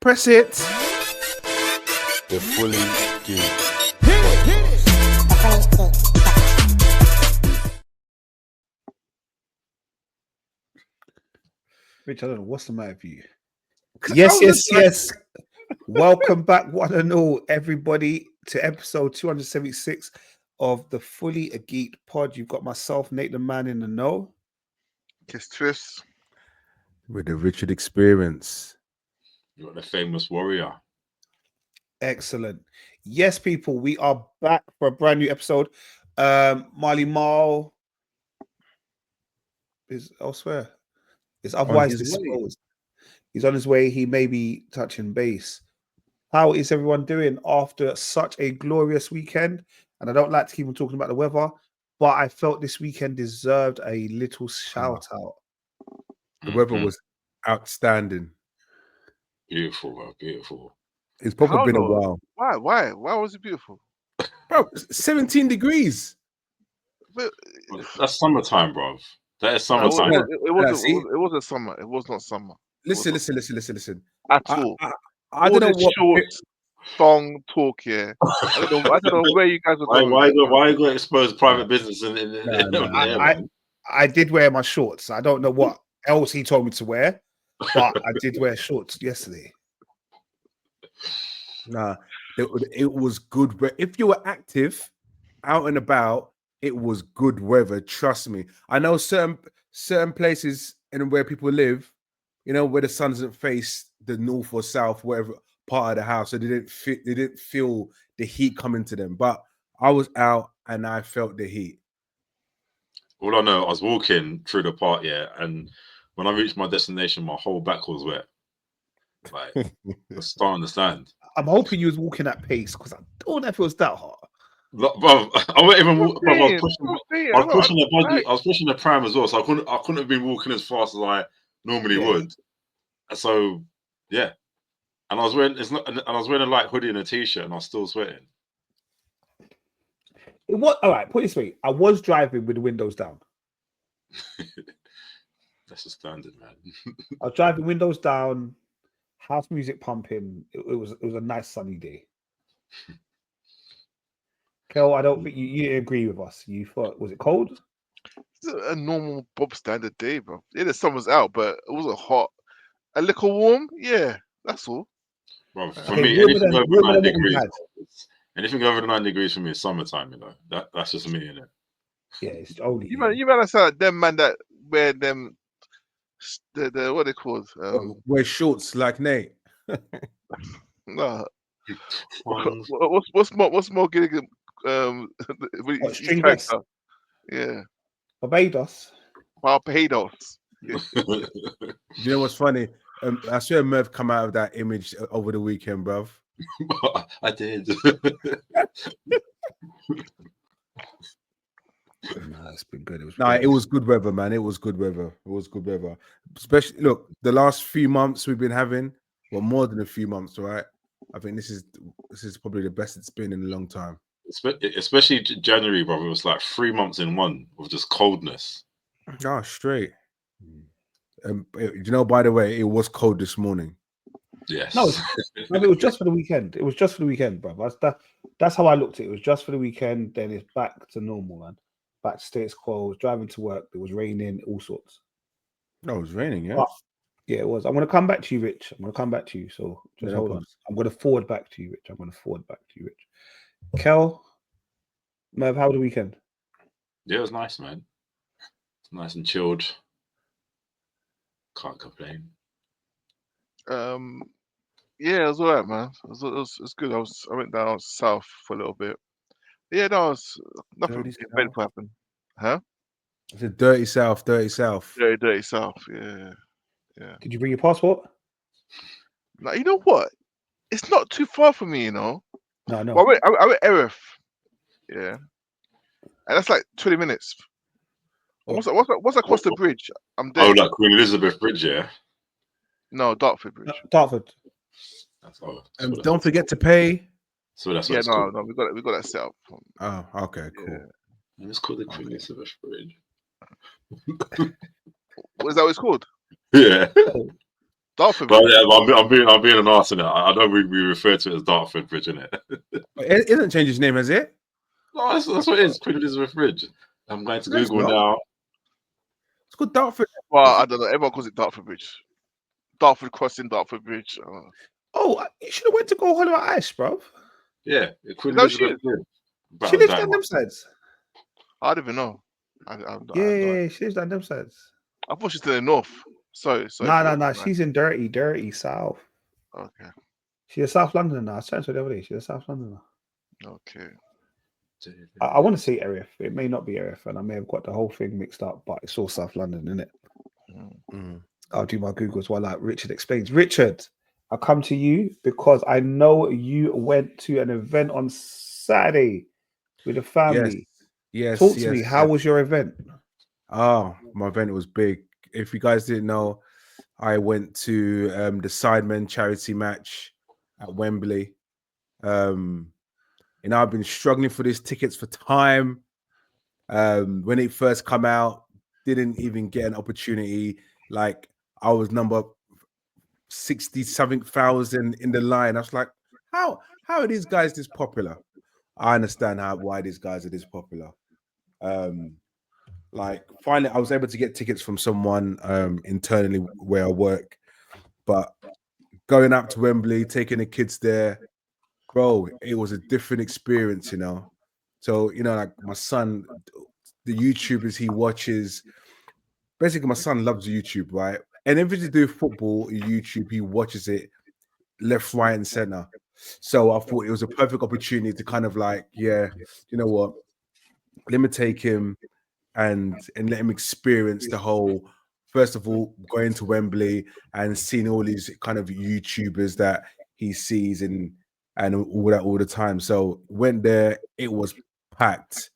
Press it. The Fully Geeked. Rich, I don't know what's the matter with you. Yes. Welcome back, one and all, everybody, to episode 276 of the Fully Geeked pod. You've got myself, Nate the Man in the Know. Kiss Twist. With the Richard Experience. You got the famous warrior. Excellent. Yes, people, we are back for a brand new episode. Marley Marl is elsewhere. It's otherwise disposed. He's on his way. He may be touching base. How is everyone doing after such a glorious weekend? And I don't like to keep on talking about the weather, but I felt this weekend deserved a little shout out. The weather was outstanding. Beautiful, bro. Beautiful. It's probably been a while. Why was it beautiful? Bro, 17 degrees. But, that's summertime, bro. That is summertime. It wasn't summer. It was not summer. Listen. At all. I don't know what short thong talk here. I don't know where you guys are going. Why are you going to expose private business? I did wear my shorts. I don't know what else he told me to wear, but I did wear shorts yesterday. Nah, it was good. If you were active, out and about, it was good weather. Trust me. I know certain places and where people live, you know, where the sun doesn't face the north or south, whatever part of the house, so they didn't feel the heat coming to them. But I was out and I felt the heat. All I know, I was walking through the park, and when I reached my destination, my whole back was wet. Like, I just don't understand. I'm hoping you was walking at pace because I don't know if it was that hot. Look, bro, I wasn't even walking. I was pushing the buggy. I was pushing the pram as well, so I couldn't have been walking as fast as I normally would. So yeah, and I was wearing a light hoodie and a t-shirt, and I was still sweating. It was all right. Put it this way: I was driving with the windows down. That's a standard, man. I was driving windows down, house music pumping. It was a nice sunny day. Kel, I don't think you didn't agree with us. You thought, was it cold? It's a normal Bob standard day, bro. Yeah, the sun was out, but it wasn't hot. A little warm, yeah, that's all. Bro, for me, anything over 9 degrees. Anything over 9 degrees for me is summertime. You know, that's just me, innit? Yeah, it's only you man. Sound like them man that wear them the what they called wear shorts like Nate. No. What's more getting string vest. Yeah, Barbados. You know what's funny? I swear Merv come out of that image over the weekend, bruv. I did. No, it's been good. It was good weather, man. It was good weather. Especially, look, the last few months we've been having, well, more than a few months, right? I think this is probably the best it's been in a long time. Especially January, bro. It was like 3 months in one of just coldness. Oh, straight. You know, by the way, it was cold this morning. Yes. No, it was just for the weekend. It was just for the weekend, bro. That's how I looked at it. It was just for the weekend. Then it's back to normal, man. Back to status quo. I was driving to work. It was raining, all sorts. No, it was raining, yeah. But, yeah, it was. I'm going to come back to you, Rich. I'm going to come back to you. So just hold on. I'm going to forward back to you, Rich. Kel, Merv, how was the weekend? Yeah, it was nice, man. It's nice and chilled. Can't complain. Yeah, it was alright, man. It was good. I went down south for a little bit. Yeah, no, nothing eventful happened. Huh? It's a dirty south. Very dirty south. Yeah. Did you bring your passport? Now, you know what? It's not too far from me, you know. No. Well, I went Erith. Yeah, and that's like 20 minutes. What's across the bridge? I'm dead. Oh, like Queen Elizabeth Bridge, yeah. No, Dartford Bridge. Dartford. Don't forget to pay. So that's we got that set up. Oh, okay, cool. Yeah. It's called the Queen Elizabeth Bridge. What is that? What it's called? Yeah. Dartford But Bridge. yeah, I'm being an arse in it. I don't really refer to it as Dartford Bridge, innit? It isn't changed its name, has it? No, that's what it is. Queen Elizabeth Bridge. I'm going to Google not. now. It's called Dartford. Well, I don't know. Everyone calls it Dartford Bridge. Dartford Crossing, Dartford Bridge. Oh, you should have went to go Hollow Ice, bro. Yeah, Queen No Elizabeth shit. Bridge. She lives down them sides. I don't even know. Yeah, she lives down them sides. I thought she's still in the north. Sorry. No. She's in dirty south. Okay. She's a South Londoner now. I was trying to the other day. She's a South Londoner. Okay. I want to say area. It may not be area, and I may have got the whole thing mixed up, but it's all South London, isn't it? I'll do my Googles while Richard explains. Richard, I come to you because I know you went to an event on Saturday with a family. Yes. Talk to me. How was your event? Oh, my event was big. If you guys didn't know, I went to the Sideman Charity Match at Wembley. I've been struggling for these tickets for time. When it first come out, didn't even get an opportunity. Like, I was number 60-something thousand in the line. I was like, how are these guys this popular? I understand why these guys are this popular. Like, finally, I was able to get tickets from someone internally where I work, but going up to Wembley, taking the kids there, bro, it was a different experience, you know. So, you know, like my son, the YouTubers he watches, basically my son loves YouTube, right? And everything to do with football, YouTube, he watches it left, right, and center. So I thought it was a perfect opportunity to kind of like, yeah, you know what? Let me take him and let him experience the whole, first of all, going to Wembley and seeing all these kind of YouTubers that he sees and all that all the time. So went there, it was packed.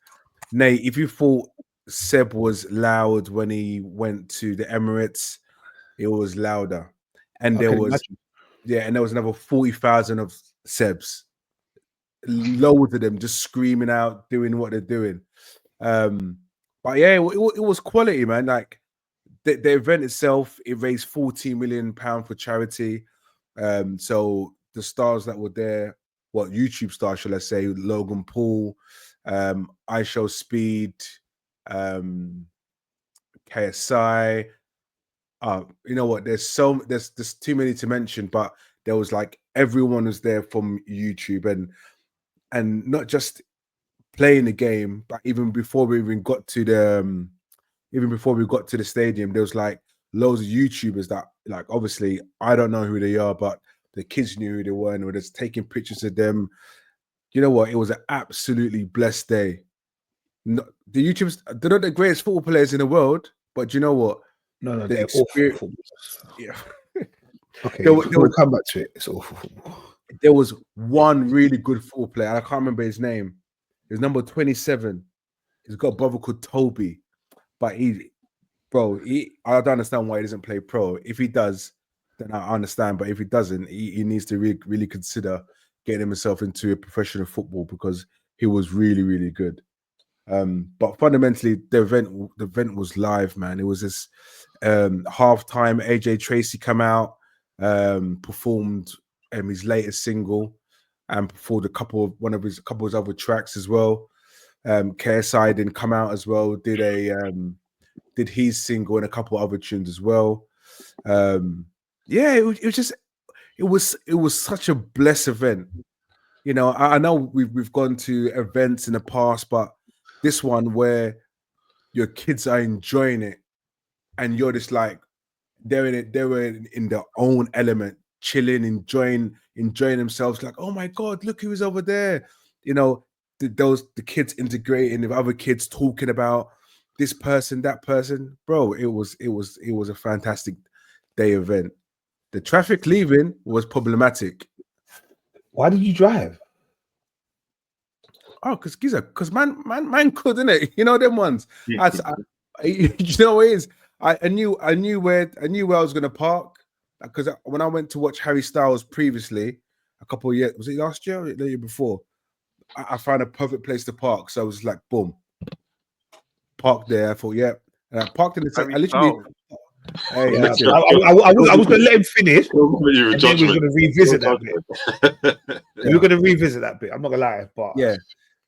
Nate, if you thought Seb was loud when he went to the Emirates, it was louder. And there was another 40,000 of Sebs. Loads of them just screaming out, doing what they're doing. But yeah, it was quality, man. Like the event itself, it raised £14 million for charity. So the stars that were there, YouTube stars, shall I say, Logan Paul, I Show Speed, KSI. You know what? There's too many to mention, but there was like everyone was there from YouTube and not just playing the game, but even before we got to the stadium, there was like loads of YouTubers that, like, obviously I don't know who they are, but the kids knew who they were and were just taking pictures of them. You know what? It was an absolutely blessed day. The YouTubers, they're not the greatest football players in the world, but you know what? No, they're awful. Yeah. Okay, we'll come back to it. It's awful. There was one really good football player. I can't remember his name. He's number 27. He's got a brother called Toby, but I don't understand why he doesn't play pro. If he does, then I understand. But if he doesn't, he needs to really consider getting himself into a professional football because he was really, really good. But fundamentally, the event was live, man. It was this halftime. AJ Tracy come out, performed his latest single, and performed a couple of his other tracks as well. KSI didn't come out as well. Did his single and a couple of other tunes as well. It was such a blessed event. You know, I know we've gone to events in the past, but this one where your kids are enjoying it and you're just like they're in their own element, chilling, enjoying themselves, like, oh my God, look who's over there. You know, the kids integrating with other kids talking about this person, that person. Bro, it was a fantastic day event. The traffic leaving was problematic. Why did you drive? Oh, because man could, innit? You know them ones. You know what it is? I knew where I was gonna park, because when I went to watch Harry Styles previously, a couple of years, was it last year or the year before? I found a perfect place to park, so I was like, boom, parked there. I thought, yeah, and I parked in the. Hey, Yeah, listen. I was going to let him finish, You and then we were going to revisit that bit. We were going to revisit that bit. I'm not going to lie, but yeah.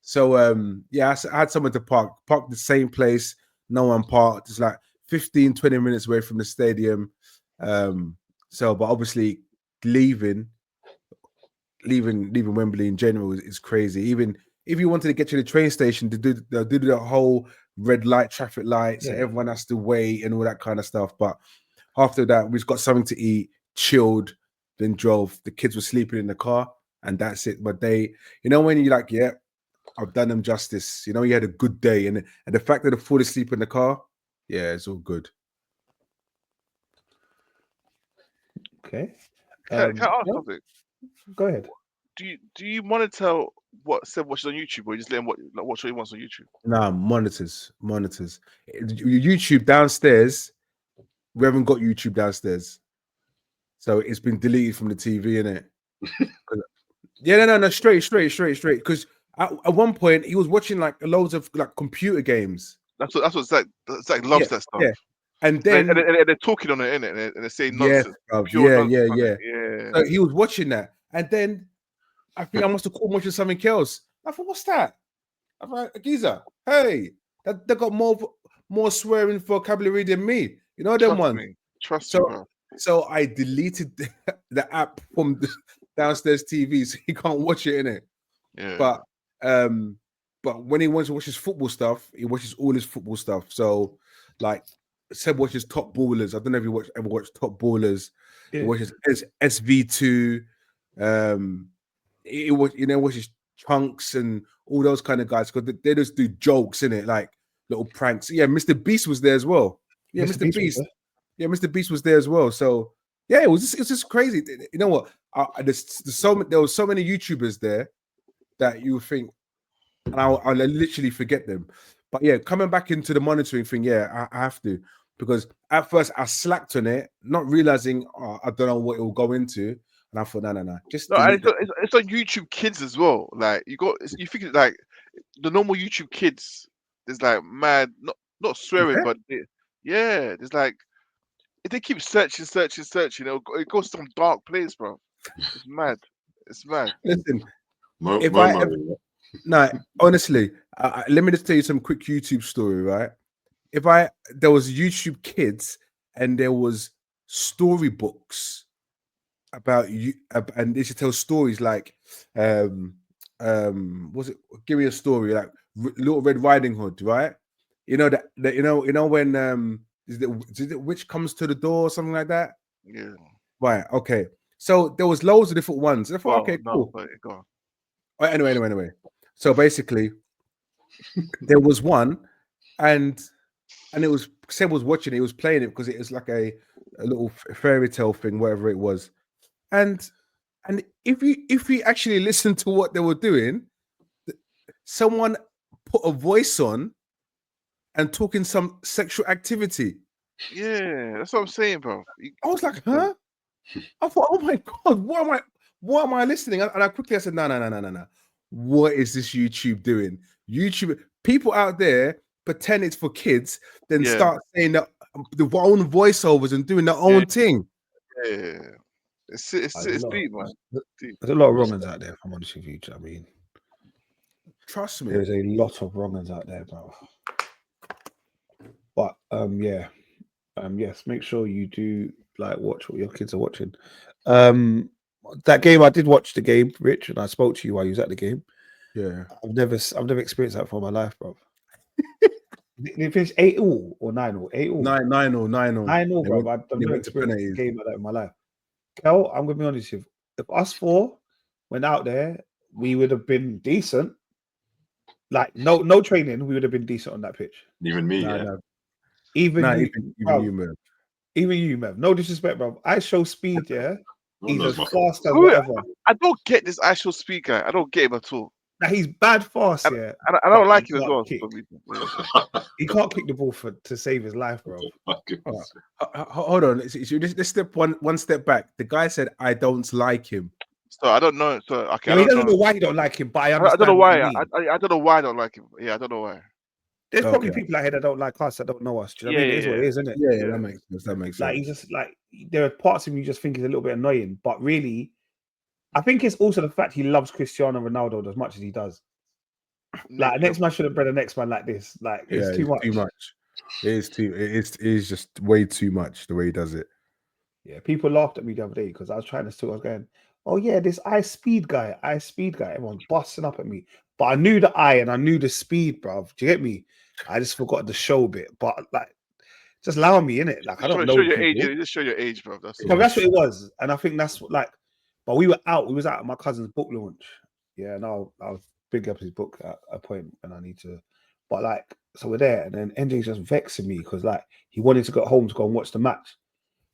So yeah, I had someone to park the same place. No one parked. It's like 15, 20 minutes away from the stadium. So, but obviously leaving Wembley in general is crazy. Even if you wanted to get to the train station to do the whole red light, traffic lights, so everyone has to wait and all that kind of stuff. But after that, we've got something to eat, chilled, then drove. The kids were sleeping in the car, and that's it. But they, when you're like, yeah, I've done them justice. You had a good day, and the fact that they fall asleep in the car, yeah, it's all good. Okay. Can I ask something? Go ahead. Do you monitor what Seb watches on YouTube, or you just let him watch what he wants on YouTube? Nah, monitors. YouTube downstairs. We haven't got YouTube downstairs, so it's been deleted from the TV, innit? Yeah, no, straight. Because at one point he was watching like loads of like computer games. That's what Zach loves that stuff. Yeah. And then and they're talking on it, innit? And they're saying nonsense. Yeah. So he was watching that, and then I think I must have caught watching something else. I thought, what's that? I'm like, Giza, hey, they got more swearing vocabulary than me. You know them ones. Trust me, bro. So I deleted the app from the downstairs TV, so he can't watch it, innit? Yeah. But when he wants to watch his football stuff, he watches all his football stuff. So, like, Seb watches Top Ballers. I don't know if you ever watched Top Ballers. Yeah. He watches SV2. He watches Chunks and all those kind of guys, because they just do jokes, innit? Like little pranks. Yeah, Mr. Beast was there as well. Yeah, Mr. Beast. Yeah, Mr. Beast was there as well. So yeah, it was just crazy. You know what? There was so many YouTubers there that you would think, and I'll literally forget them. But yeah, coming back into the monitoring thing, yeah, I have to, because at first I slacked on it, not realizing I don't know what it will go into, and I thought, no, just it's on YouTube Kids as well. Like you think like the normal YouTube Kids, there's like mad, not swearing, but there's like, if they keep searching, it goes to some dark place, bro. It's mad. Listen, honestly, let me just tell you some quick YouTube story, right? There was YouTube Kids and there was storybooks about you, and they should tell stories like, was it? Give me a story like Little Red Riding Hood, right? You know when is it Witch Comes to the Door or something like that? Yeah. Right. Okay. So there was loads of different ones. I thought, okay, cool. Go on. Right, anyway. So basically, there was one, and it was Seb was watching it. He was playing it because it was like a little fairy tale thing, whatever it was. And if you actually listen to what they were doing, someone put a voice on and talking some sexual activity. Yeah, that's what I'm saying, bro. I was like, huh? I thought, oh my God, what am I listening? And I quickly said, no. What is this YouTube doing? YouTube, people out there pretend it's for kids, then start saying the own voiceovers and doing their own thing. Yeah. It's deep, man. There's a lot of wrong ones out there, if I'm honest with you. I mean, trust me. There's a lot of wrong ones out there, bro. But yes, make sure you do like watch what your kids are watching. That game, I did watch the game, Rich, and I spoke to you while you was at the game. Yeah, I've never experienced that for my life, bro. Did you finish 8-8 or 9-8? 8-8. 9-9, bro. I've never experienced a game like that in my life. Kel, I'm gonna be honest with you. If us four went out there, we would have been decent. Like no training, we would have been decent on that pitch. Even me, Even you, Mev. No disrespect, bro. I show speed, yeah. He's as fast as whatever. I don't get this actual speed guy. I don't get him at all. Now he's bad fast, yeah. I don't like him as well. He can't kick the ball to save his life, bro. Hold on. Let's step one step back. The guy said, "I don't like him." So I don't know. So okay, he doesn't know why you don't like him, but I understand. I don't know why. I don't know why I don't like him. Yeah, I don't know why. There's probably people out here that don't like us, that don't know us. Do you know what I mean? It is what it is, isn't it? Yeah, that makes sense. That makes sense. Like, he's just like, there are parts of him you just think is a little bit annoying, but really, I think it's also the fact he loves Cristiano Ronaldo as much as he does. Like, next man should have bred a next man like this. Like, it's too much. Too much. It is just way too much the way he does it. Yeah, people laughed at me the other day because I was trying to still. I was going, "Oh yeah, this speed guy." Everyone's busting up at me, but I knew the and I knew the speed, bruv. Do you get me? I just forgot the show bit, but like, just allow me in it. Like, I don't know. Show your age. Just show your age, bro. That's what it was, and I think that's what, like. But we were out. We was out at my cousin's book launch. Yeah, and I'll big up his book at a point, and I need to. But like, so we're there, and then NJ's just vexing me because like he wanted to go home to go and watch the match.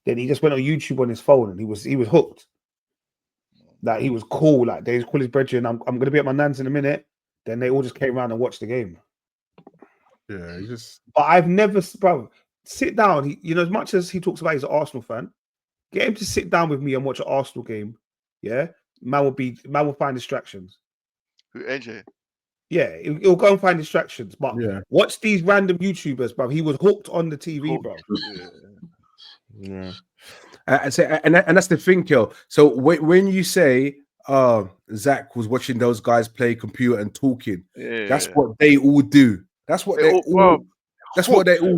Then he just went on YouTube on his phone, and he was hooked. Like, he was cool. Like, they call his brethren. I'm gonna be at my nan's in a minute. Then they all just came around and watched the game. Yeah, But I've never, bro, sit down. As much as he talks about he's an Arsenal fan, get him to sit down with me and watch an Arsenal game. Yeah, man will find distractions. Who, AJ? Yeah, he'll go and find distractions. But watch these random YouTubers, bro. He was hooked on the TV, bro. Yeah. And that's the thing, Kel. So when you say Zach was watching those guys play computer and talking, that's what they all do. That's what they all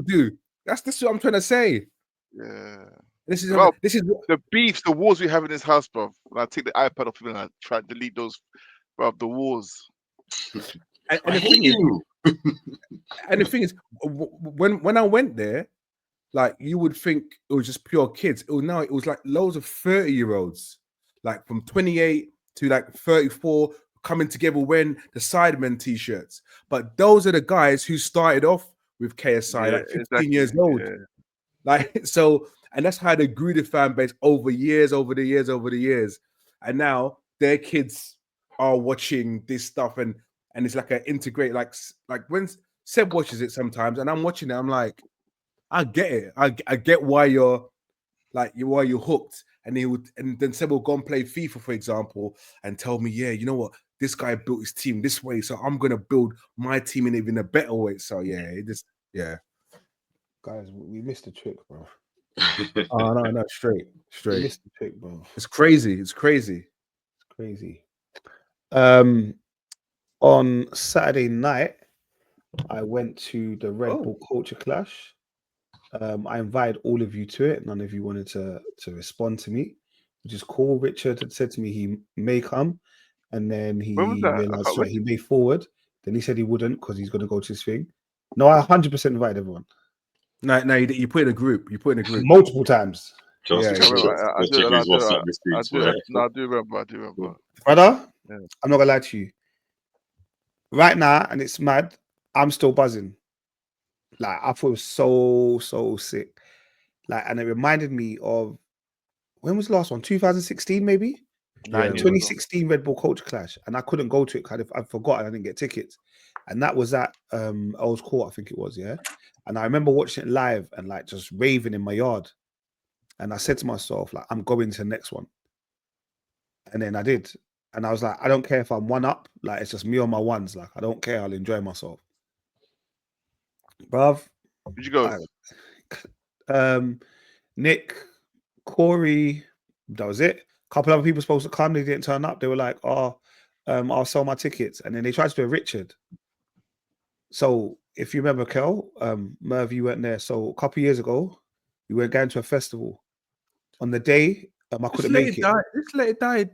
do. That's what I'm trying to say. Yeah. This is the beefs, the wars we have in this house, bro. When I take the iPad off and I try to delete those, bro, the wars. And the thing is, when I went there, like, you would think it was just pure kids. It was like loads of 30-year-olds, like from 28 to like 34, coming together wearing the Sideman t-shirts. But those are the guys who started off with KSI, like 15 years old. Yeah. Like, so, and that's how they grew the fan base over the years. And now their kids are watching this stuff, and it's like an integrate, like when Seb watches it sometimes, and I'm watching it, I'm like, I get it. I get why you're hooked. And then Seb will go and play FIFA, for example, and tell me, yeah, you know what? This guy built his team this way, so I'm gonna build my team in even a better way. So guys, we missed the trick, bro. Oh no, straight. We missed the trick, bro. It's crazy. On Saturday night, I went to the Red Bull Culture Clash. I invited all of you to it. None of you wanted to respond to me, which is cool. Richard had said to me he may come, and then he realized he may forward. Then he said he wouldn't because he's going to go to his thing. No, I 100% invited everyone. No, you put in a group. Multiple times. I do remember. Brother, I'm not gonna lie to you. Right now, and it's mad, I'm still buzzing. Like, I thought it was so sick. Like, and it reminded me of, when was the last one? 2016, maybe? 2016 Red Bull Culture Clash. And I couldn't go to it because I forgot and I didn't get tickets. And that was at Earl's Court, I think it was, yeah. And I remember watching it live and like just raving in my yard. And I said to myself, like, I'm going to the next one. And then I did. And I was like, I don't care if I'm one up. Like, it's just me on my ones. Like, I don't care. I'll enjoy myself. Bruv. Where'd you go? Nick, Corey, that was it. A couple other people supposed to come. They didn't turn up. They were like, I'll sell my tickets. And then they tried to do a Richard. So if you remember, Kel, Merv, you weren't there. So a couple of years ago, we were going to a festival. On the day, I couldn't make it.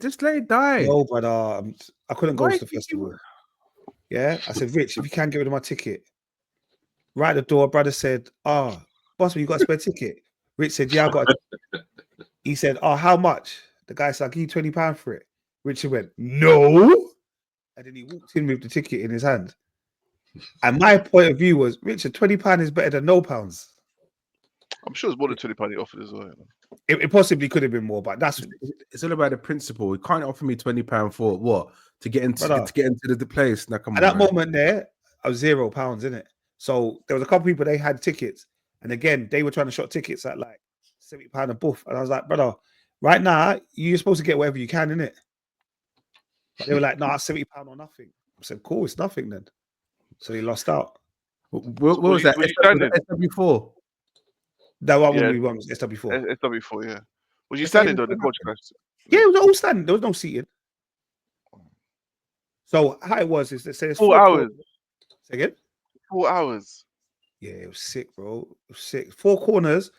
Just let it die. No, but I couldn't go to the festival. Yeah, I said, Rich, if you can't get rid of my ticket. Right at the door, brother said, boss, you got a spare ticket? Rich said, yeah, I got it. He said, how much? The guy said, I'll give you £20 for it. Richard went, no. And then he walked in with the ticket in his hand. And my point of view was, Richard, £20 is better than no pounds. I'm sure it's more than £20 he offered as well. It possibly could have been more, but it's all about the principle. You can't offer me £20 for what? To get into the place. Now, come at that moment there, I was £0, innit? So there was a couple people, they had tickets. And again, they were trying to shop tickets at like £70 a buff. And I was like, brother, right now, you're supposed to get whatever you can, innit? But they were like, nah, £70 or nothing. I said, cool, it's nothing then. So they lost out. What was that? SW4. That one was SW4. SW4, yeah. Was you standing on the coach class? Yeah, it was all standing. There was no seating. So how it was is that says 4 hours. Say again? 4 hours. Yeah, it was sick, bro. It was sick. 4 corners.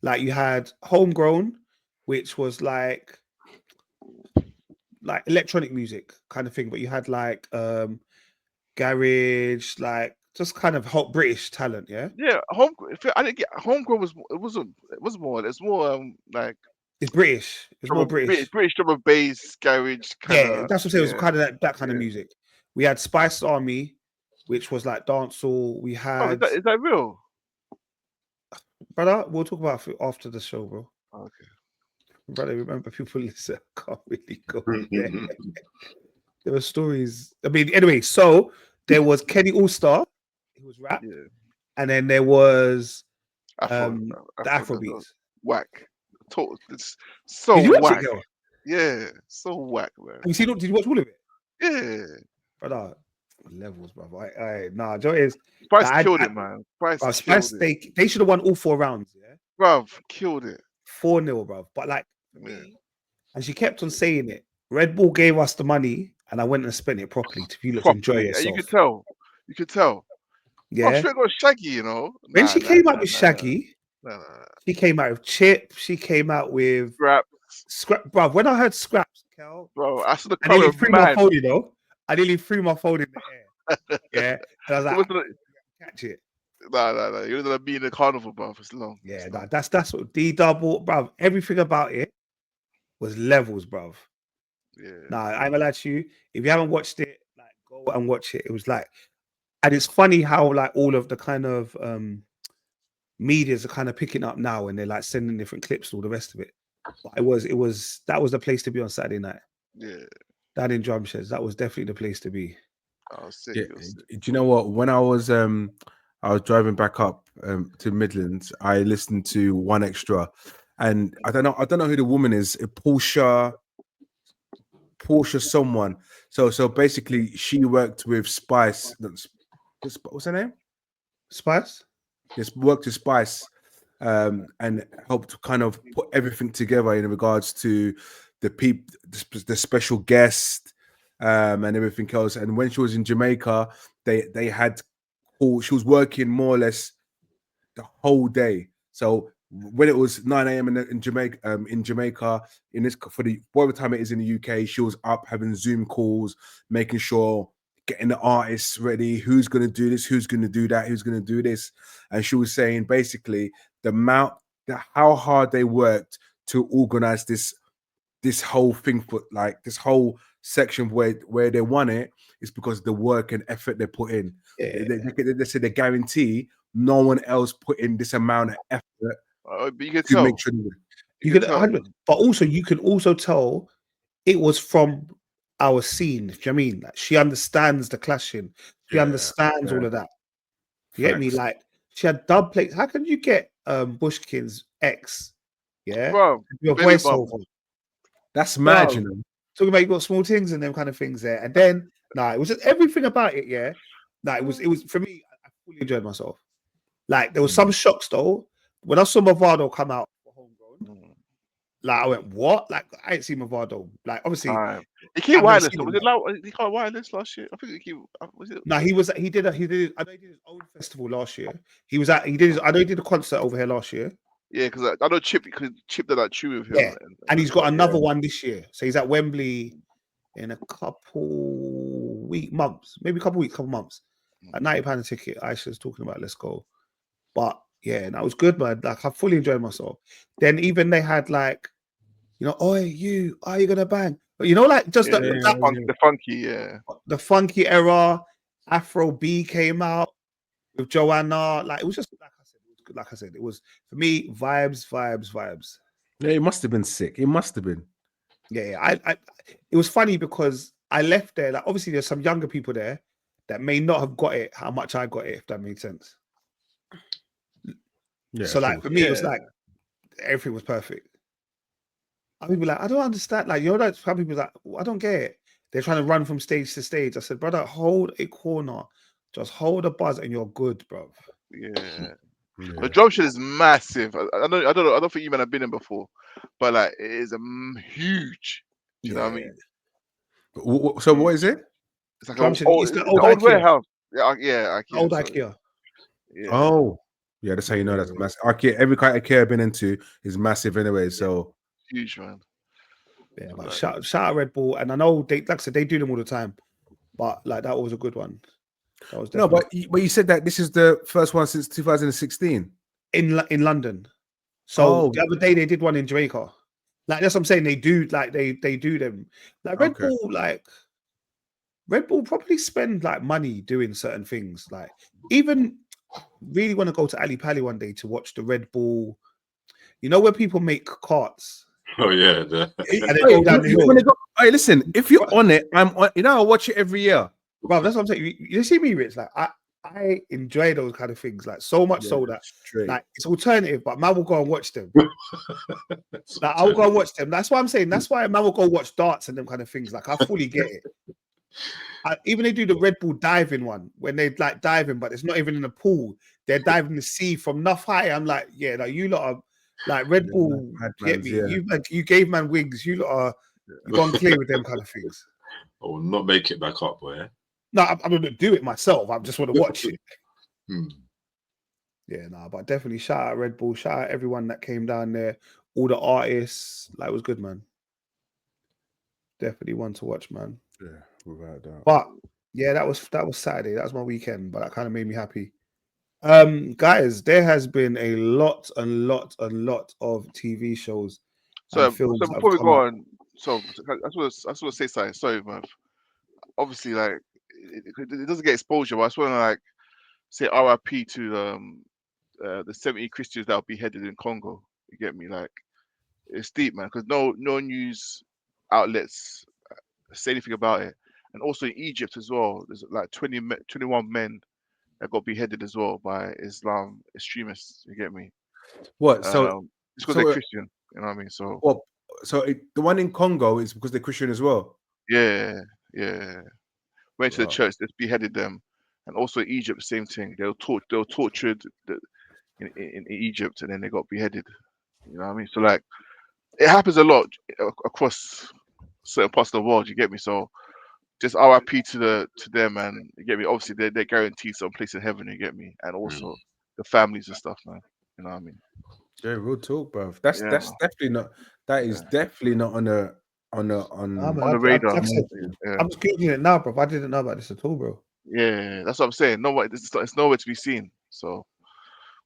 Like you had homegrown, which was like electronic music kind of thing, but you had like garage, like just kind of hot British talent, yeah. Yeah, I didn't get homegrown was more. It's more like it's British. It's more British. British drum and bass, garage. Yeah, that's what I'm saying. It was kind of that kind of music. We had Spice Army, which was like dancehall. We had. Is that real? Brother, we'll talk about it after the show, bro. Okay. Brother, remember people listen. I can't really go there. There were stories. I mean, anyway, so there was Kenny All-Star, who was rap, and then there was the Afrobeats. Whack. It's so whack. Yeah, so whack, man. Did you watch all of it? Yeah. Brother, levels, bro. Nah, Joe is Spice killed it, man. Spice, they should have won all 4 rounds, yeah. Bruv, killed it. 4-0, bro. But like me, and she kept on saying it. Red Bull gave us the money, and I went and spent it properly to enjoy yourself. You could tell. Yeah. I'm sure it got Shaggy, you know. When she came out with Shaggy, she came out with Chip. She came out with Scrap, bro. When I heard Scraps, Kel, bro, I saw the I nearly threw my phone, you know. I nearly threw my phone in the air. Yeah, and I was like, catch it. Nah. You're gonna be in the carnival, bro. It's long. Yeah, that's what D-double, bro. Everything about it was levels, bro. Yeah. Nah, I'm gonna lie to you. If you haven't watched it, like go and watch it. It was like, and it's funny how like all of the kind of medias are kind of picking up now, and they're like sending different clips and all the rest of it. But that was the place to be on Saturday night. Yeah. Down in Drumsheds, that was definitely the place to be. Oh, sick. Yeah. Do you know what? When I was driving back up to Midlands, I listened to One Extra, and I don't know who the woman is. Portia someone. So basically, she worked with Spice. What's her name? Spice. Yes, worked with Spice, and helped kind of put everything together in regards to the special guest, and everything else. And when she was in Jamaica, they had she was working more or less the whole day. So when it was 9 a.m. in Jamaica, for whatever time it is in the UK, she was up having Zoom calls, making sure, getting the artists ready, who's going to do this, who's going to do that, who's going to do this. And she was saying basically how hard they worked to organize this whole thing, for like this whole section where they won it is because of the work and effort they put in. Yeah. They said they guarantee no one else put in this amount of effort. But you can tell. Make sure but also you can also tell it was from our scene. Do you know what I mean? Like, she understands the clashing. She understands all of that. You get me? Like she had dub plates. How can you get Bushkin's ex? Yeah, bro, your voiceover. That's mad, you know. Talking about you got small things and them kind of things there, and then it was just everything about it. Yeah, it was for me. I fully enjoyed myself. Like there was some shocks though when I saw Movado come out for Homegrown. Like I went, what? Like I ain't seen Movado. Like obviously, he came wireless. Was it loud? He came wireless last year. I think he came. Was it? No, he did. I know he did his own festival last year. I know he did a concert over here last year. Yeah, because I know Chip did that tune with him. Yeah, and he's got another one this year. So he's at Wembley in a couple months, maybe a couple months. At £90 a ticket. Aisha's talking about let's go. But yeah, that was good, man. Like I fully enjoyed myself. Then even they had like, you know, oi, you, are you gonna bang? But you know, like just the funky era. Afro B came out with Joanna. Like it was just like I said, it was for me vibes. Yeah, it must have been sick. It must have been. Yeah. It was funny because I left there. Like obviously, there's some younger people there that may not have got it how much I got it, if that makes sense. Yeah. So like for me, it was like everything was perfect. I would be like, I don't understand. Like, you know, that some people like, I don't get it. They're trying to run from stage to stage. I said, brother, hold a corner Just hold a buzz and you're good, bro. Yeah. The Drumshed is massive. I don't think you men have been in before, but like it is huge. Do you know what I mean? So what is it? It's like Drumshed, it's the an old old IKEA. warehouse. Yeah, IKEA. Old So, IKEA. yeah. Oh, yeah, that's how you know that's massive. IKEA, every kind of IKEA I've been into is massive anyway. So huge, man. Yeah, but shout out Red Bull, and I know they, like I said, they do them all the time, but like that was a good one. That was no, but you said that this is the first one since 2016 in London. So the other day they did one in Jamaica. Like that's what I'm saying. They do like they do them. Like Red Bull, like Red Bull probably spend like money doing certain things. Like even really want to go to Ali Pali one day to watch the Red Bull. You know where people make carts. Oh yeah, and they go down the hill. Hey, listen, if you're on it, I'm on. You know, I watch it every year. Bro, that's what I'm saying. You see me, Rich. Like I enjoy those kind of things. Like so much so that like it's alternative, but man will go and watch them. Like I'll go and watch them. That's why I'm saying. That's why man will go watch darts and them kind of things. Like I fully get it. Even they do the Red Bull diving one when they like diving, but it's not even in the pool. They're diving the sea from enough high. I'm like, yeah, like you lot are like Red Bull. Get me? You gave man wings. You lot are gone clear with them kind of things. I will not make it back up, boy. No, I'm going to do it myself. I just want to watch it. Yeah, no, but definitely shout out Red Bull. Shout out everyone that came down there. All the artists. Like, it was good, man. Definitely one to watch, man. Yeah, without doubt. But yeah, that was Saturday. That was my weekend, but that kind of made me happy. Guys, there has been a lot of TV shows. So before we go on, so I just want to say something. Sorry, man. Obviously, like it doesn't get exposure, but I just want to like say RIP to the 70 Christians that were beheaded in Congo. You get me? Like it's deep, man, because no news outlets say anything about it. And also in Egypt as well, there's like 21 men that got beheaded as well by Islam extremists. You get me? What? So it's because they're Christian. You know what I mean? So the one in Congo is because they're Christian as well. Yeah. Went to the church, they beheaded them, and also Egypt, same thing. They were tortured in Egypt, and then they got beheaded. You know what I mean? So like, it happens a lot across certain parts of the world. You get me? So just RIP to them, and you get me. Obviously, they're guaranteed some place in heaven. You get me? And also the families and stuff, man. You know what I mean? Yeah, real talk, bro. That's definitely not. That is definitely not on the radar. I'm just googling it now, bro. I didn't know about this at all, bro. Yeah, that's what I'm saying. It's nowhere to be seen. So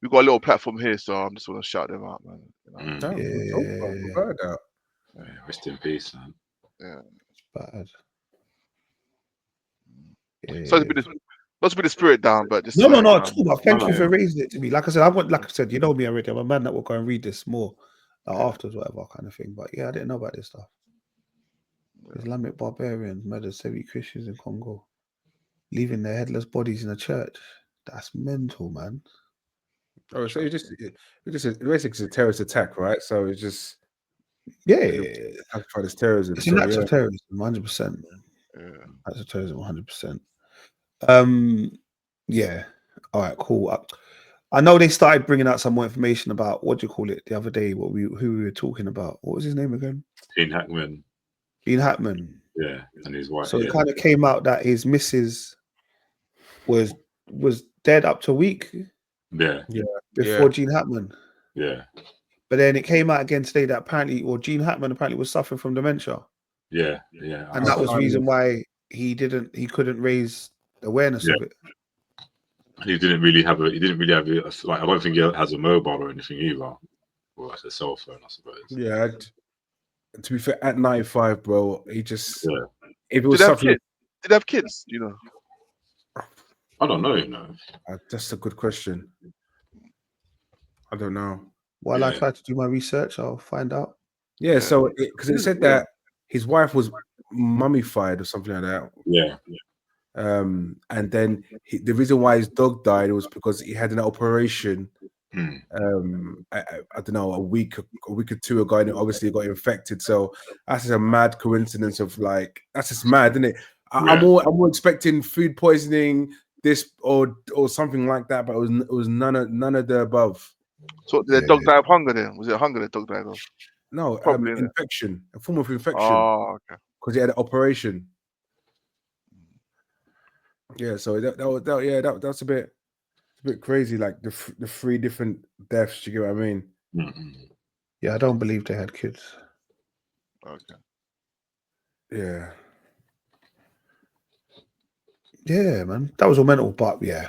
we got a little platform here, so I'm just want to shout them out, man. You know? Rest in peace, man. Yeah, it's bad. Not to be the spirit down, but just no. Thank you for raising it to me. Like I said, you know me already. I'm a man that will go and read this more afterwards, whatever kind of thing. But yeah, I didn't know about this stuff. Islamic barbarians murdered 70 Christians in Congo, leaving their headless bodies in a church. That's mental, man. Oh, so it's basically a terrorist attack, right? So it's just this terrorism. It's an act of terrorism, 100%. That's a terrorism, 100%. Yeah. All right, cool. I know they started bringing out some more information about what do you call it the other day. Who we were talking about? What was his name again? Gene Hackman. Yeah, and his wife. So it kind of came out that his missus was dead up to a week. Yeah. Before Gene Hackman. Yeah. But then it came out again today that Gene Hackman was suffering from dementia. Yeah. And that was the reason why he couldn't raise awareness of it. He didn't really have I don't think he has a mobile or anything either. Or like a cell phone, I suppose. Yeah. To be fair, at 95, bro, he just if it was Did something. Did they have kids? You know. I don't know. You know. That's a good question. I don't know. While I try to do my research, I'll find out. Yeah, so because it said that his wife was mummified or something like that. Yeah. And then the reason why his dog died was because he had an operation. I don't know, a week or two ago, and obviously got infected. So that's just a mad coincidence of like that's just mad, isn't it? I'm more expecting food poisoning, this or something like that, but it was none of the above. So the dog died of hunger then? Was it hunger the dog died of? No, Probably, innit? infection, a form of infection. Oh, okay. Because he had an operation. Yeah, so that's a bit crazy. Like the 3 different deaths. Do you get what I mean? Mm-hmm. Yeah, I don't believe they had kids. Okay. Yeah. Yeah, man, that was all mental, but yeah.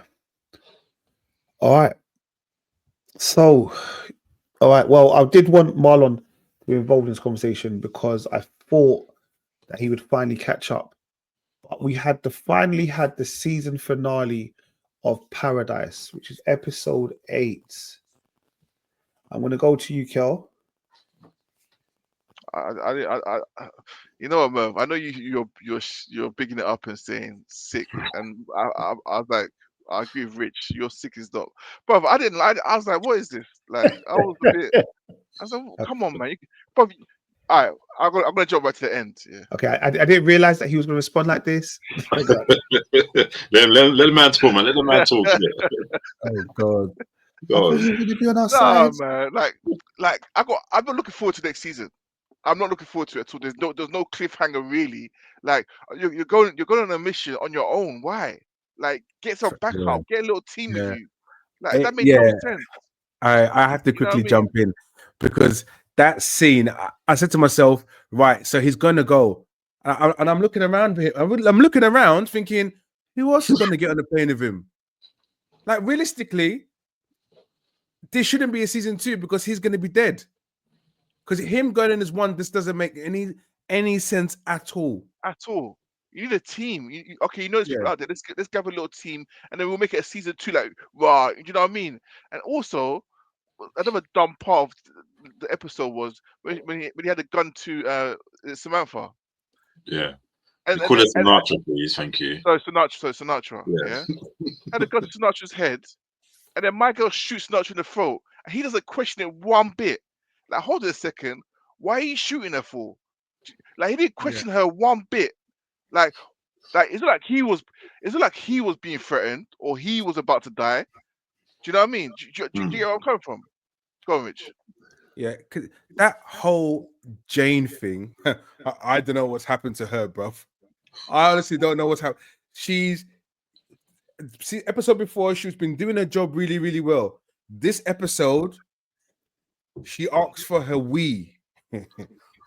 All right. So, all right. Well, I did want Marlon to be involved in this conversation because I thought that he would finally catch up. But we finally had the season finale of Paradise, which is episode 8. I'm going to go to you, Kel. You know what, Merv? I know you're bigging it up and saying sick, and I was like, I agree with Rich. You're sick as dog, bro. I didn't like. I was like, what is this? Like, I was a bit. I was like, come on, man. Bro, all right, I'm gonna jump back to the end. Yeah. Okay, I didn't realize that he was going to respond like this. let the man talk, man. Let the man talk. Oh God. I thought you were going to be on our Nah, side. man. Like I'm not looking forward to next season. I'm not looking forward to it at all. There's no cliffhanger really. Like you're going on a mission on your own. Why? Like get some backup. Get a little team with you. Like that made no sense. I have to quickly jump in because that scene. I said to myself, right, so he's gonna go, and I'm looking around for him. I'm looking around thinking, who else is gonna get on the plane with him? Like realistically, there shouldn't be a season 2 because he's gonna be dead. Because him going in as one, this doesn't make any sense at all. At all. You need a team. Okay, you know there's people out there. Let's gather a little team, and then we'll make it a season 2. Like, right? You know what I mean? And also, another dumb part of the episode was when he had a gun to Samantha. Yeah. And call it Sinatra, please. Thank you. So Sinatra. Yeah. Had a gun to Sinatra's head, and then my girl shoots Sinatra in the throat, and he doesn't question it one bit. Like, hold it a second. Why are you shooting her for? Like, he didn't question her one bit. Like it's not like he was being threatened or he was about to die. Do you know what I mean? Do you get where I'm coming from? Go on, Rich. Yeah, cause that whole Jane thing, I don't know what's happened to her, bruv. I honestly don't know what's happened. Episode before, she's been doing her job really, really well. This episode, she asked for her wee.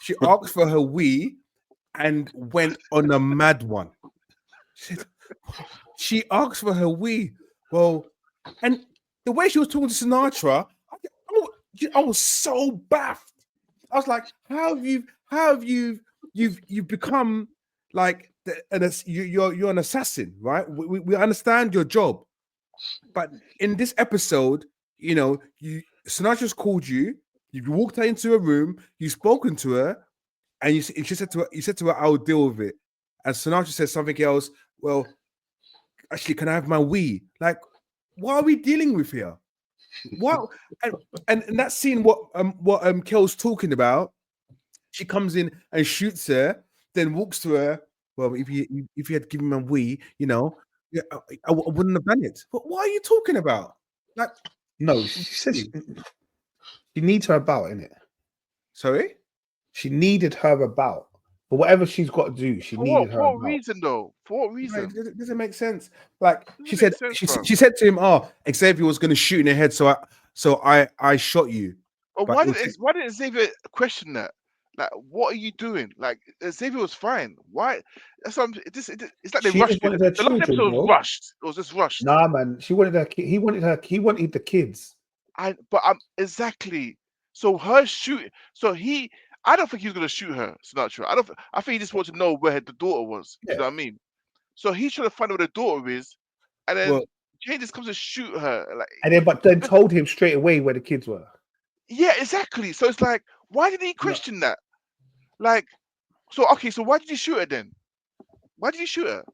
She asked for her wee and went on a mad one. She asked for her wee. Well, and the way she was talking to Sinatra, I was so baffed. I was like, how have you become like you're an assassin, right? We understand your job, but in this episode, you know, Sinatra's called you. You walked her into a room. You've spoken to her, and you said to her, "I'll deal with it." And Sinatra said something else. Well, actually, can I have my wee? Like, what are we dealing with here? What? And that scene, what Kel's talking about, she comes in and shoots her, then walks to her. Well, if you had given me a wee, you know, I wouldn't have done it. But what are you talking about? Like, no, she says she needs her about, innit? Sorry? She needed her about. For whatever she's got to do, she needed her about. For what reason, though? For what reason? It doesn't make sense. Like, she said to him, "Oh, Xavier was going to shoot in the head, so I shot you." But why did Xavier question that? Like, what are you doing? Like, Xavier was fine. Why? It's like they rushed it. The last episode was rushed. It was just rushed. Nah, man. She wanted her. He wanted the kids. Exactly. So her shooting. So I don't think he was gonna shoot her, Sinatra. I think he just wanted to know where the daughter was. Yeah. You know what I mean? So he's trying to find out where the daughter is, and then Jane just comes to shoot her. Like, and then told him straight away where the kids were. Yeah, exactly. So it's like, why did he question that? Like, so why did you shoot her then? Why did you shoot her?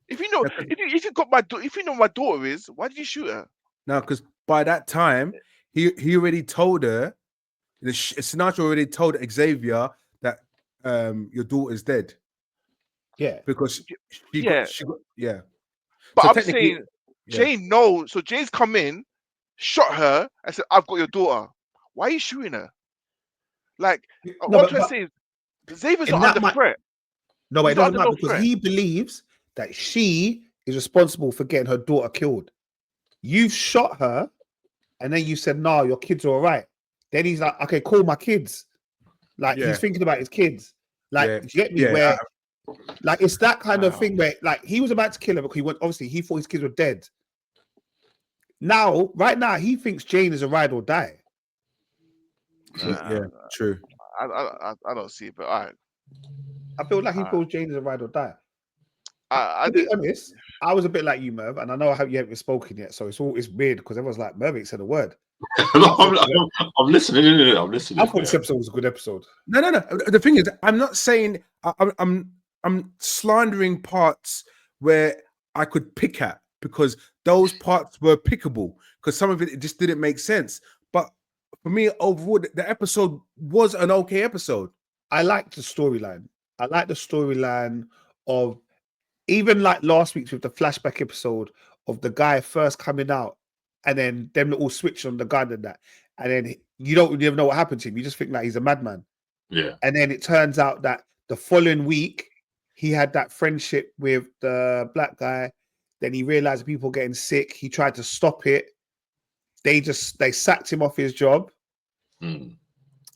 If you know, if you know my daughter is, why did you shoot her? No, because by that time he already told her. Sinatra already told Xavier that your daughter's dead. Yeah, because she got. But So I'm saying, Jane knows. So Jane's come in, shot her, and said, "I've got your daughter." Why are you shooting her? Like, what I'm trying to say is, Xavier's not under threat. No, but it He's not doesn't under matter no because threat. he believes that she is responsible for getting her daughter killed. You've shot her, and then you said, "No, your kids are all right." Then he's like, "Okay, call my kids." Like he's thinking about his kids. Like, do you get me? Where, like, it's that kind of thing where, like, he was about to kill her because he thought his kids were dead. Now, right now, he thinks Jane is a ride or die. True. I don't see it, but all right. I feel like he feels Jane is a ride or die. To be honest, I was a bit like you, Merv, and I know how you haven't spoken yet, so it's weird because everyone's like, Merv ain't said a word. I'm listening. I'm listening. I thought this episode was a good episode. No. The thing is, I'm not saying I'm slandering parts where I could pick at because those parts were pickable because some of it just didn't make sense. But for me, overall, the episode was an okay episode. I liked the storyline. I like the storyline of even like last week's with the flashback episode of the guy first coming out and then them all switch on the gun and that. And then you don't even know what happened to him. You just think like he's a madman. Yeah. And then it turns out that the following week, he had that friendship with the black guy. Then he realized people getting sick. He tried to stop it. They sacked him off his job. Mm.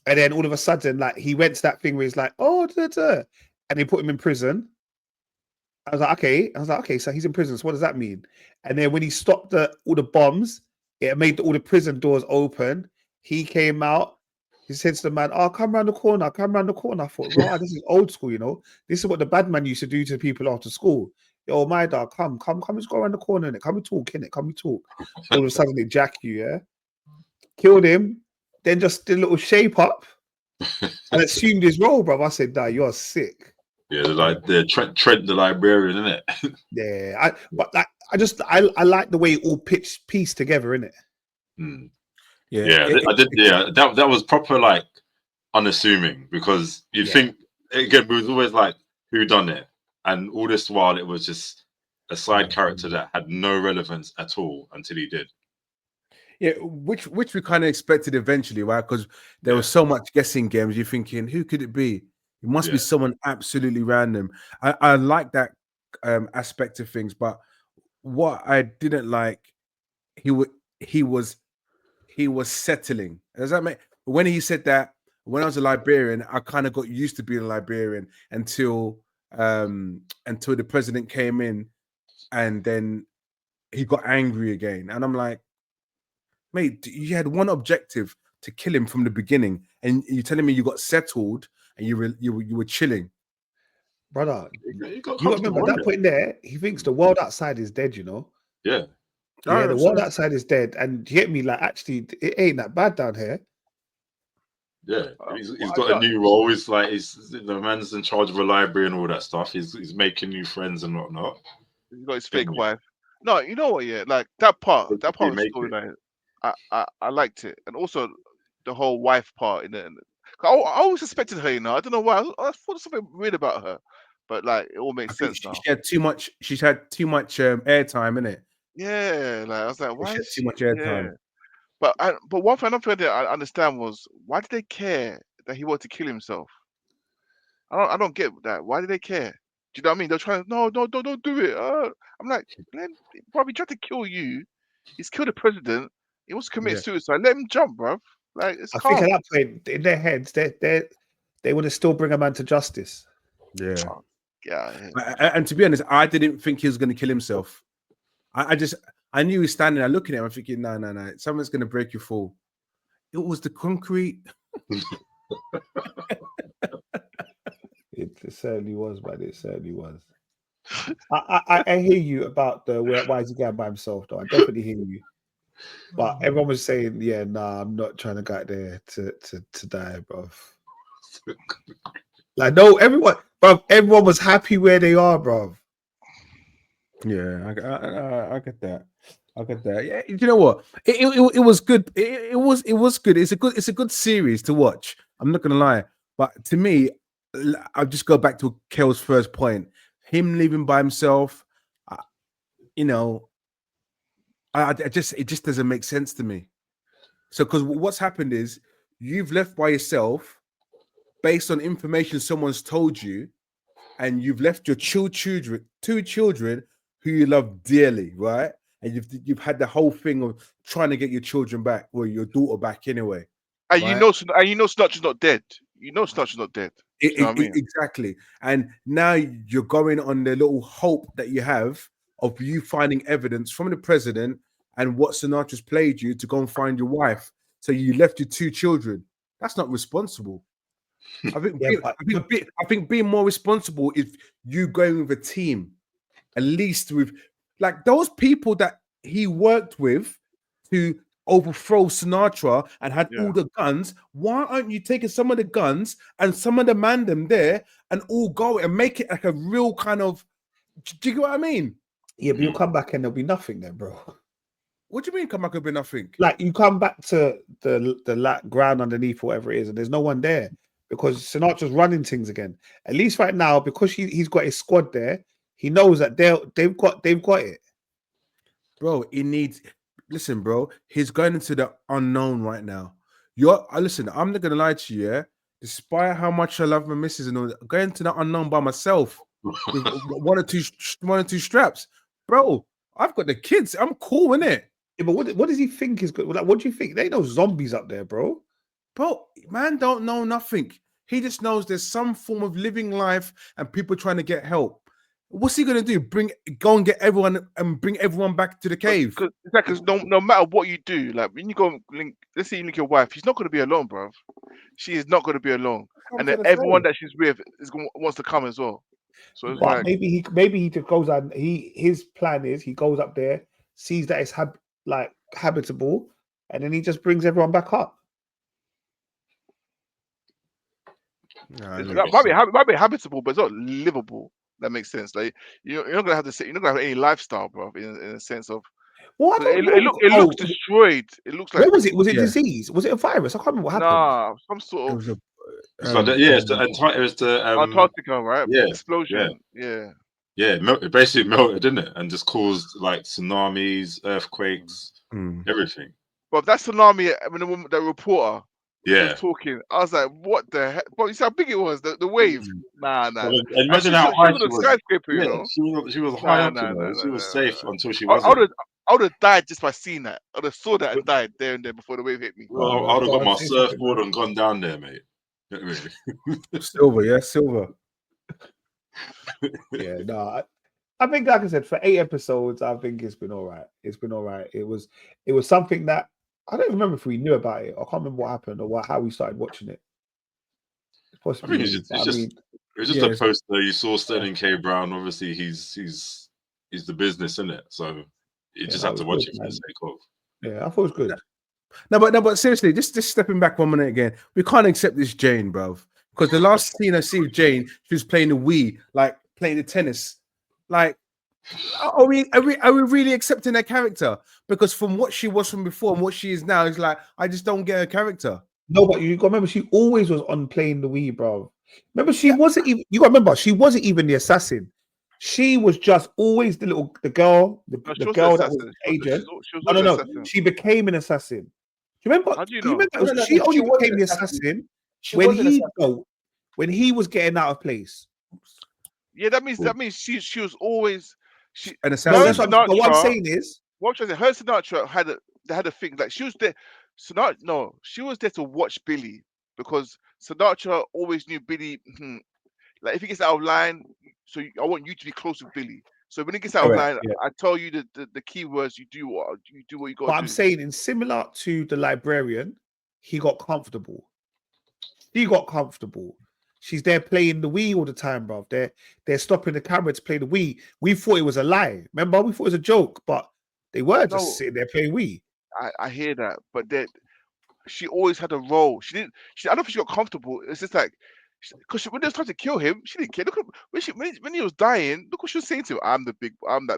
And then all of a sudden, like he went to that thing where he's like, "Oh, and they put him in prison." I was like, okay, so he's in prison. So what does that mean? And then when he stopped all the bombs, it made all the prison doors open. He came out. He said to the man, "Oh, come around the corner, come around the corner." I thought, right, this is old school, you know. This is what the bad man used to do to people after school. Yo, my dog, come, let's go around the corner, innit? Come and talk, innit? Come and talk. All of a sudden, they jack you, yeah? Killed him, then just did a little shape up and assumed his role, bro. I said, "Nah, you're sick." Yeah, the Trent the librarian, isn't it? Yeah, I like the way it all pieced together, innit? Mm. Yeah, I did. Yeah, that was proper like unassuming because you'd think again it was always like who done it, and all this while it was just a side character that had no relevance at all until he did. Yeah, which we kind of expected eventually, right? Because there was so much guessing games. You're thinking, who could it be? It must be someone absolutely random. I like that aspect of things, but what I didn't like, he was settling. Does that make when he said that? When I was a librarian, I kind of got used to being a librarian until the president came in, and then he got angry again, and I'm like, mate, you had one objective to kill him from the beginning, and you're telling me you got settled and you were chilling, brother. You got to remember at that point there, he thinks the world outside is dead. You know. Yeah. Yeah, the world outside is dead, and you get me. Like, actually, it ain't that bad down here. Yeah, he's got a new role. He's like the man's in charge of a library and all that stuff. He's making new friends and whatnot. He's got his fake wife. No, you know what? Yeah, like that part of the storyline, I liked it, and also the whole wife part in it. I always suspected her, you know. I don't know why. I thought something weird about her, but like it all makes sense now. She had too much. She's had too much airtime, innit? Yeah, like I was like, why is too much airtime? But one thing I understand was why did they care that he wanted to kill himself? I don't get that. Why did they care? Do you know what I mean? They're trying to no, don't do it. I'm like, bro, he tried to kill you. He's killed the president. He wants to commit suicide. Let him jump, bro. Like it's calm. I think at that point in their heads, they want to still bring a man to justice. Yeah. Yeah. And to be honest, I didn't think he was going to kill himself. I knew he was standing there looking at him. I'm thinking, no, someone's going to break your fall. It was the concrete. It certainly was, man. It certainly was. I hear you about why is he going by himself, though. I definitely hear you. But everyone was saying, yeah, nah, I'm not trying to go out there to die, bro. Like, no, everyone was happy where they are, bro. Yeah, I get that. I get that. Yeah, you know what? It was good. It was good. It's a good series to watch. I'm not gonna lie, but to me, I'll just go back to Kel's first point. Him leaving by himself, you know, it just doesn't make sense to me. So, because what's happened is you've left by yourself based on information someone's told you, and you've left your two children who you love dearly, right? And you've had the whole thing of trying to get your children back, or your daughter back anyway. And right? you know Snatcher's not dead. You know Snatcher's not dead. You know what I mean? Exactly. And now you're going on the little hope that you have of you finding evidence from the president and what Sinatra's played you to go and find your wife. So you left your two children. That's not responsible. I think being more responsible is you going with a team, at least with like those people that he worked with to overthrow Sinatra and had all the guns. Why aren't you taking some of the guns and some of the them there and all go and make it like a real kind of? Do you get what I mean? Yeah, but you'll come back and there'll be nothing there, bro. What do you mean come back and be nothing? Like you come back to the ground underneath, whatever it is, and there's no one there because Sinatra's running things again. At least right now, because he's got his squad there, he knows that they've got it. Bro, he needs. Listen, bro, he's going into the unknown right now. Listen, I'm not gonna lie to you, yeah. Despite how much I love my missus and all that, going to the unknown by myself with one or two straps, bro. I've got the kids. I'm cool, innit? Yeah, but what does he think is good? Like, what do you think? They know zombies up there, bro. Bro, man, don't know nothing. He just knows there's some form of living life and people trying to get help. What's he gonna do? Go and get everyone and bring everyone back to the cave? Because no matter what you do, like when you go and link, let's say you link your wife, she's not gonna be alone, bro. She is not gonna be alone, and then everyone that she's with wants to come as well. So it's like maybe he just goes out. His plan is he goes up there, sees that it's habitable, and then he just brings everyone back up. That might be habitable, but it's not livable. That makes sense. Like you're not gonna have any lifestyle, bro. In a sense of, well, it looks destroyed. It looks like what was it? Was it disease? Was it a virus? I can't remember what happened. Nah, some sort of. It's the Antarctica, right? Yeah, explosion. Yeah, it basically melted, didn't it? And just caused like tsunamis, earthquakes, everything. But that tsunami, when the reporter was talking, I was like, "What the heck?" But you see how big it was, the wave. Nah. Well, imagine how high she was. Skyscraper, you know? She was high up. She was safe until she wasn't. I would have died just by seeing that. I would have saw that and died there and there before the wave hit me. Well, I would have got my surfboard and gone down there, mate. Silver. Yeah, no. I think, like I said, for 8 episodes, I think it's been all right. It was something that I don't remember if we knew about it. I can't remember what happened or how we started watching it. Possibly, it's just a poster. You saw Sterling K. Brown. Obviously, he's the business, isn't it? So you just have to watch it for the sake of. Yeah, I thought it was good. No, but seriously, just stepping back 1 minute again. We can't accept this Jane, bro. Because the last scene I see of Jane, she was playing the Wii, like playing the tennis. Like, are we really accepting her character? Because from what she was from before and what she is now, it's like I just don't get her character. No, but you got to remember, she always was on playing the Wii, bro. Remember, she wasn't even. You got to remember, she wasn't even the assassin. She was just always the girl, the girl that was agent. No. She became an assassin. Do you remember? How do you know? She only became the assassin when he was getting out of place. Yeah, that means she was always an assassin. What I'm saying is, her Sinatra had a thing like she was there. Sinatra, no, she was there to watch Billy because Sinatra always knew Billy. Like if he gets out of line, so I want you to be close with Billy. So when he gets out of line, I tell you the keywords. You do what you got. But I'm saying, in similar to the librarian, he got comfortable. She's there playing the Wii all the time, bro. They're stopping the camera to play the Wii. We thought it was a lie. Remember, we thought it was a joke, but they were just sitting there playing Wii. I hear that, but she always had a role. I don't know if she got comfortable. It's just like because when they was trying to kill him, she didn't care. Look at when he was dying. Look what she was saying to him. I'm that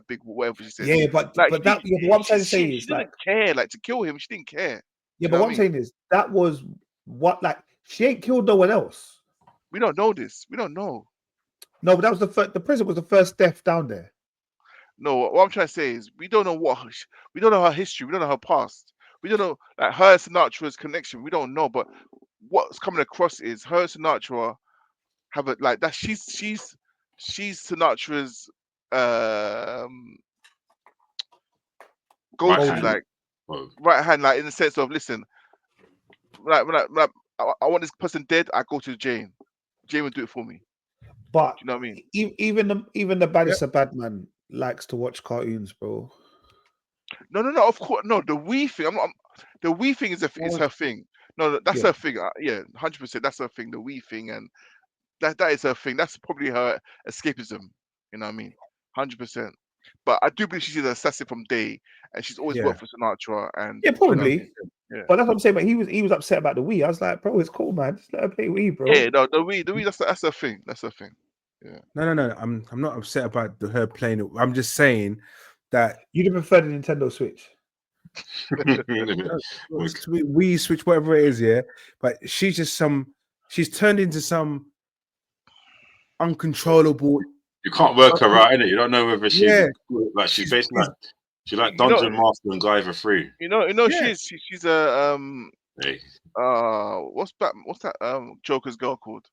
big, whatever she said. Yeah, but what I'm trying to say is, she didn't care. Like to kill him, she didn't care. Yeah, but what I'm saying is that was what she ain't killed no one else. We don't know this. We don't know. No, but that was the president was the first death down there. No, what I'm trying to say is we don't know we don't know her history, we don't know her past, we don't know like her and Sinatra's connection. We don't know, but what's coming across is her and Sinatra have a like that. She's Sinatra's go Right to hand. like Oh, right hand, like in the sense of listen, when I want this person dead, I go to Jane. Jane will do it for me. But Do you know what I mean? even the baddest of bad man likes to watch cartoons, bro. No. Of course, no. The we thing. The we thing is her thing. No, that's Yeah. her thing. Yeah, 100%. That's her thing. The we thing, and that is her thing. That's probably her escapism. You know what I mean? 100%. But I do believe she's an assassin from day, and she's always worked for Sinatra. And Yeah, you know what I probably. mean? Yeah. But that's what I'm saying. But he was upset about the Wii. I was like, bro, it's cool, man. Just let her play Wii, bro. Yeah, no, the we. That's her thing. That's her thing. Yeah. No. I'm not upset about her playing it. I'm just saying that You'd have preferred a Nintendo Switch. we switch whatever it is, yeah. But she's turned into some uncontrollable. You can't work her out, innit? You don't know whether she's like she's basically like she like Dungeon Master and Guyver 3. You know, she's a Hey, what's that Joker's girl called?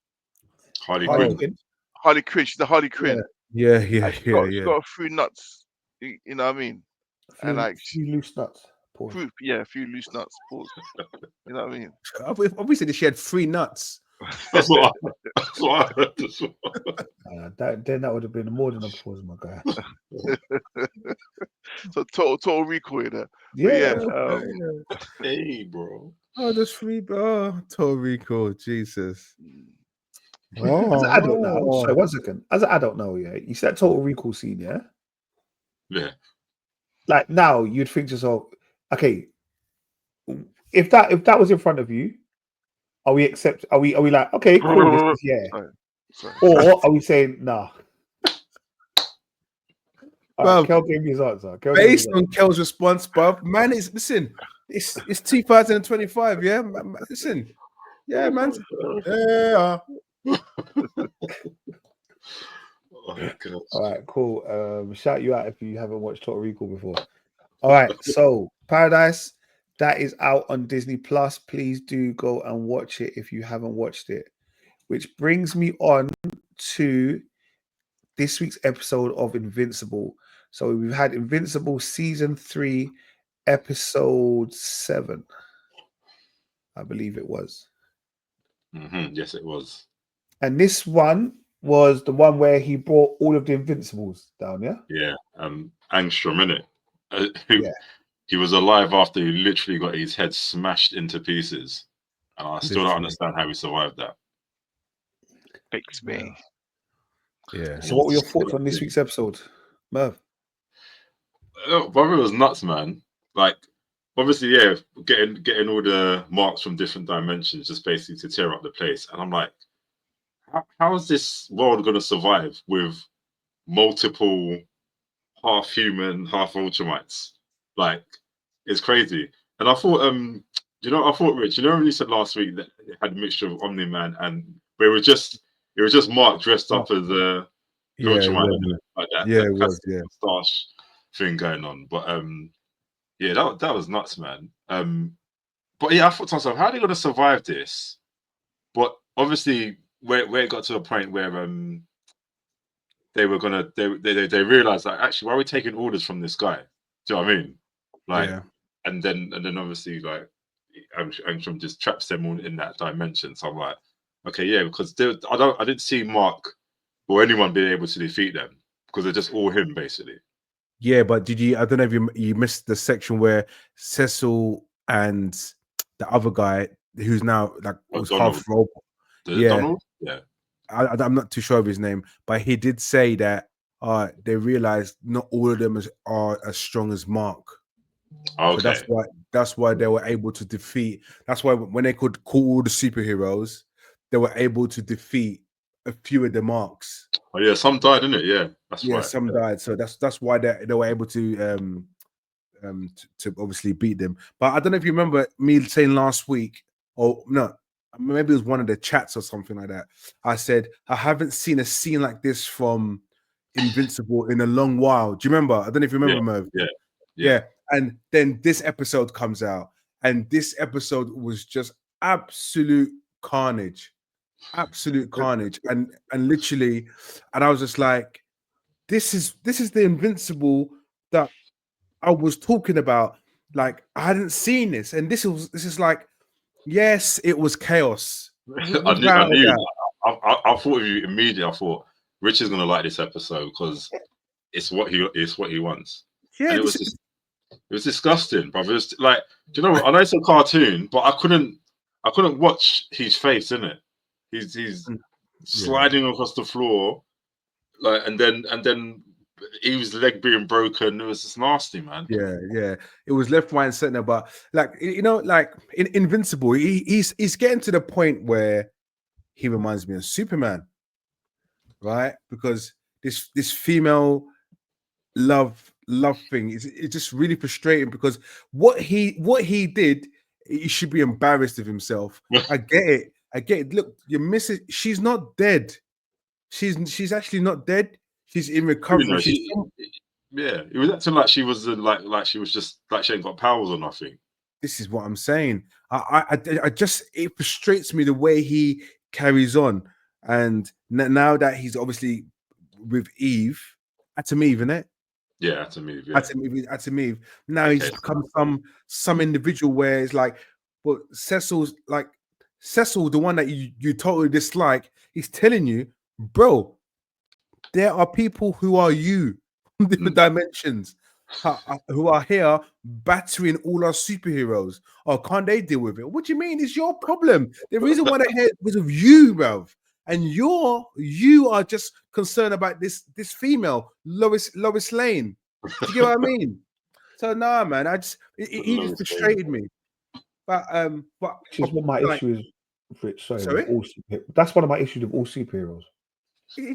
Harley Quinn. Harley Quinn. She's a Harley Quinn. Yeah. She got a few nuts. You know what I mean? And like few loose nuts. Fruit, a few loose nuts. Pause. You know what I mean? Obviously, she had 3 nuts. That's what I heard. Then that would have been more than a pause, my guy. So total recoil there. Yeah. Hey, bro. Oh, that's 3. Oh, total recall. Jesus. As an adult now, sorry, 1 second. As an adult now, yeah, you see that Total Recall scene, yeah? Yeah. Like now, you'd think to yourself, okay, if that was in front of you, are we like, okay, cool, this is Sorry. Or are we saying nah? Right, Kel gave me his answer. Based on Kel's response, bruv, man, it's 2025, yeah. Listen, yeah, man. Yeah. Oh, God. All right, cool. Shout you out if you haven't watched Total Recall before. All right, so Paradise, that is out on Disney Plus. Please do go and watch it if you haven't watched it. Which brings me on to this week's episode of Invincible. So we've had Invincible season 3, episode 7. I believe it was. Yes, it was. And this one was the one where he brought all of the Invincibles down, yeah? Yeah, Angstrom, innit? He was alive after he literally got his head smashed into pieces. And I still don't understand how he survived that. Fix me. Yeah. So what were your thoughts on this week's episode, Merv? Brother was nuts, man. Like, obviously, yeah, getting all the marks from different dimensions just basically to tear up the place. And I'm like, how is this world going to survive with multiple half human, half Ultramites? Like, it's crazy. And I thought, Rich, when you said last week that it had a mixture of Omni-Man and it was just Mark dressed up as a Ultramite, like that. Yeah, it was, moustache thing going on. But that was nuts, man. But yeah, I thought to myself, how are they going to survive this? But obviously, where it got to a point where they were gonna they realized that actually, why are we taking orders from this guy? Do you know what I mean? Like, and then obviously like Angstrom just traps them all in that dimension. So I'm like, okay, yeah, because I didn't see Mark or anyone being able to defeat them because they're just all him basically. Yeah, but did you? I don't know if you missed the section where Cecil and the other guy, who's now like was half robot. Donald? Yeah. I'm not too sure of his name, but he did say that they realized not all of them are as strong as Mark. Okay. So that's why they were able to defeat. That's why when they could call all the superheroes, they were able to defeat a few of the Marks. Oh yeah, some died, didn't it? Yeah, that's right. Some died. So that's why they were able to obviously beat them. But I don't know if you remember me saying last week, or no, maybe it was one of the chats or something like that. I said I haven't seen a scene like this from Invincible in a long while. Do you remember? I don't know if you remember, Merv. Yeah. And then this episode comes out, and this episode was just absolute carnage. Absolute carnage. And literally, and I was just like, this is the Invincible that I was talking about. Like, I hadn't seen this, and this is like, yes, it was chaos. I knew. I thought of you immediately. I thought Rich is gonna like this episode because it's what he wants. Yeah, and it was disgusting, brother. It was like, do you know what? I know it's a cartoon, but I couldn't watch his face in it. He's sliding across the floor, like, and then he was leg being broken. It was just nasty, man. Yeah. It was left, right, and center. But like, you know, like in Invincible, he's getting to the point where he reminds me of Superman, right? Because this female love thing is just really frustrating. Because what he did, he should be embarrassed of himself. I get it. Look, you're missing. She's not dead. She's actually not dead. She's in recovery. It was acting like she was like she was just like she ain't got powers or nothing. This is what I'm saying. I just, it frustrates me the way he carries on, and now that he's obviously with Eve, Atom Eve, isn't it? Yeah, Atom Eve. Yeah. Atom Eve. Now he's become some individual where it's like, but Cecil's like Cecil, the one that you totally dislike. He's telling you, bro, there are people who are you from different dimensions who are here battering all our superheroes. Oh, can't they deal with it? What do you mean? It's your problem. The reason why they're here is because of you, bruv. And you are just concerned about this female, Lois Lane. Do you get what I mean? So nah, man, he just frustrated me. But which is what my issue is, Rich. Sorry? That's one of my issues with all superheroes.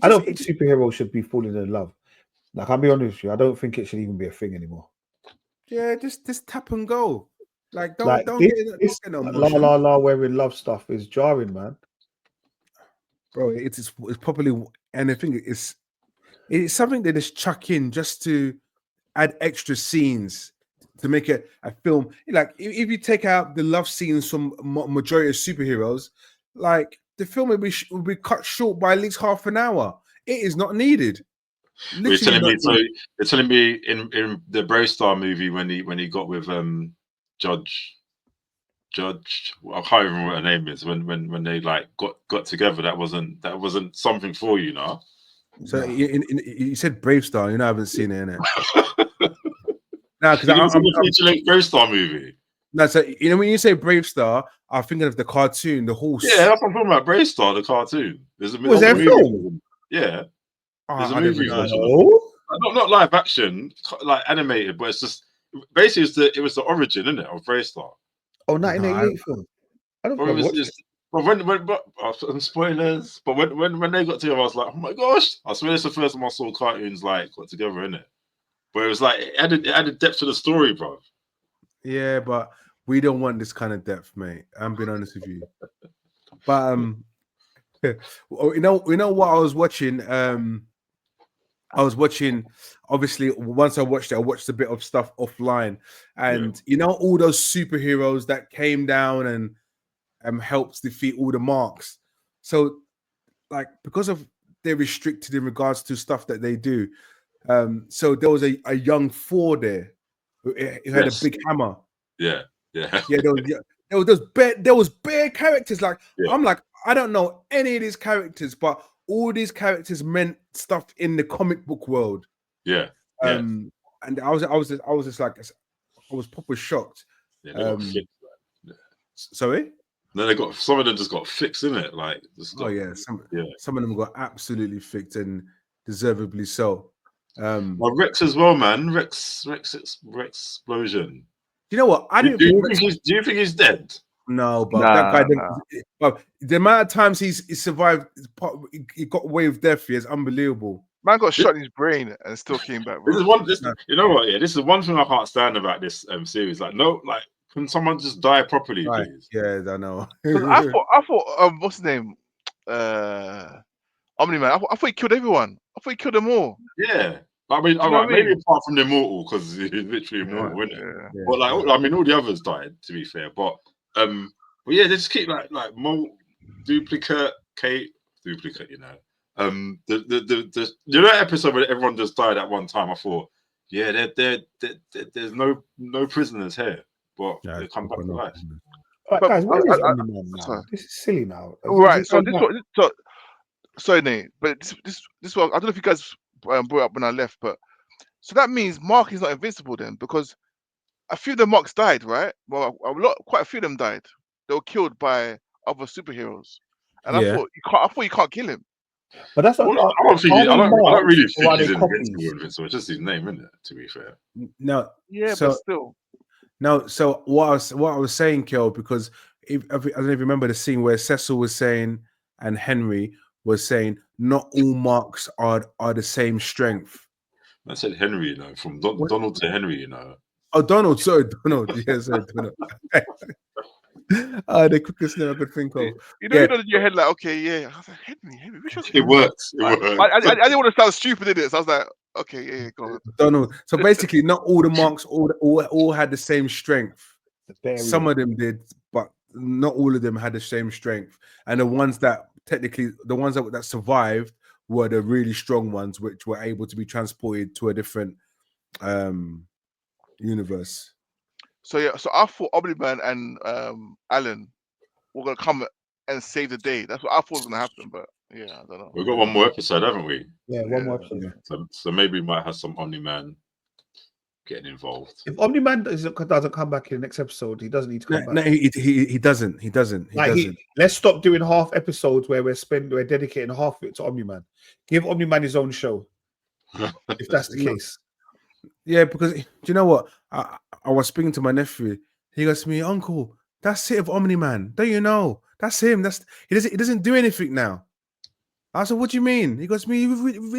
I don't think superheroes should be falling in love. Like, I'll be honest with you, I don't think it should even be a thing anymore. Yeah, just tap and go. Like, don't this la la wearing love stuff is jarring, man. Bro, it's probably, and I think it's something they just chuck in just to add extra scenes to make a film. Like, if you take out the love scenes from majority of superheroes, like, the film will be cut short by at least half an hour. It is not needed. You're telling me in the Bravestar movie when he got with Judge, I can't remember what her name is, when they like got together, that wasn't something for you, no? So you said Bravestar, I haven't seen it, innit? No, because I'm a feature-length Bravestar movie. No, so when you say Bravestar, I'm thinking of the cartoon, the horse. Yeah, that's what I'm talking about. Bravestar, the cartoon. Was there a film? Yeah. There's a movie version. Not live action, like animated, but it's just basically it was the origin, isn't it, of Bravestar? Oh, 1988 film. I don't know. But spoilers. But when they got together, I was like, oh my gosh! I swear it's the first time I saw cartoons like got together, innit? But it was like it added depth to the story, bro. Yeah, but we don't want this kind of depth, mate. I'm being honest with you. But you know what I was watching. Obviously, once I watched a bit of stuff offline, and all those superheroes that came down and helped defeat all the marks. So, like, because of they're restricted in regards to stuff that they do. So there was a young Thor there who had a big hammer. Yeah. There was bare characters. Like, I'm like, I don't know any of these characters, but all these characters meant stuff in the comic book world. Yeah. And I was just like, I was proper shocked. Sorry? No, some of them just got fixed, in it. Like, some of them got absolutely fixed, and deservedly so. Well, Rex as well, man. Rex explosion. You know what? Do you think he's dead? No, but that guy. But the amount of times he's survived, he got away with death. Is unbelievable. Man got shot in his brain and still came back. You know what? Yeah, this is one thing I can't stand about this series. Like, can someone just die properly, please? Yeah, I know. I thought what's his name? Omni-Man. I thought he killed everyone. I thought he killed them all. Yeah. I mean, all right, maybe apart from the Immortal, because he's literally immortal, isn't it? Yeah. But like, I mean, all the others died, to be fair. But yeah, they just keep like duplicate, you know. The episode where everyone just died at one time, I thought, yeah, there's no prisoners here, but they come back to life. All right, guys, what is Omni-Man now? This is silly now. Right, so this one, sorry, Nate, but this one, I don't know if you guys brought up when I left, but so that means Mark is not invincible then, because a few of the Marks died, right? Well, quite a few of them died. They were killed by other superheroes, and I thought you can't kill him. But that's not. I don't really think he's invincible. It's just his name, isn't it? To be fair. No. Yeah, but still. No. So what I was saying, Kel, because I don't know if you remember the scene where Cecil was saying and Henry was saying not all Marks are the same strength. I said Henry, you know, from Donald to Henry, you know. Oh, Donald. Sorry, Donald. Yes, sorry, Donald. The quickest name I could think of. You know, in your head, like, okay, yeah. I was like, Henry, which one's it works. I didn't want to sound stupid in it, so I was like, okay, yeah, go on. Donald. So basically, not all the Marks all had the same strength. Some of them did, but not all of them had the same strength. And the ones that that survived were the really strong ones, which were able to be transported to a different universe. So yeah, so I thought Omni-Man and Alan were gonna come and save the day. That's what I thought was gonna happen, but yeah, I don't know. We've got one more episode, haven't we? Yeah, one more episode. So maybe we might have some Omni-Man getting involved. If Omni-Man doesn't come back in the next episode, he doesn't need to come back. No, he doesn't. He doesn't. Let's stop doing half episodes where we're dedicating half of it to Omni-Man. Give Omni-Man his own show, if that's the case. Yeah, because do you know what? I was speaking to my nephew. He goes to me, Uncle, that's it of Omni-Man. Don't you know? That's him. He doesn't do anything now. I said, what do you mean? He goes to me,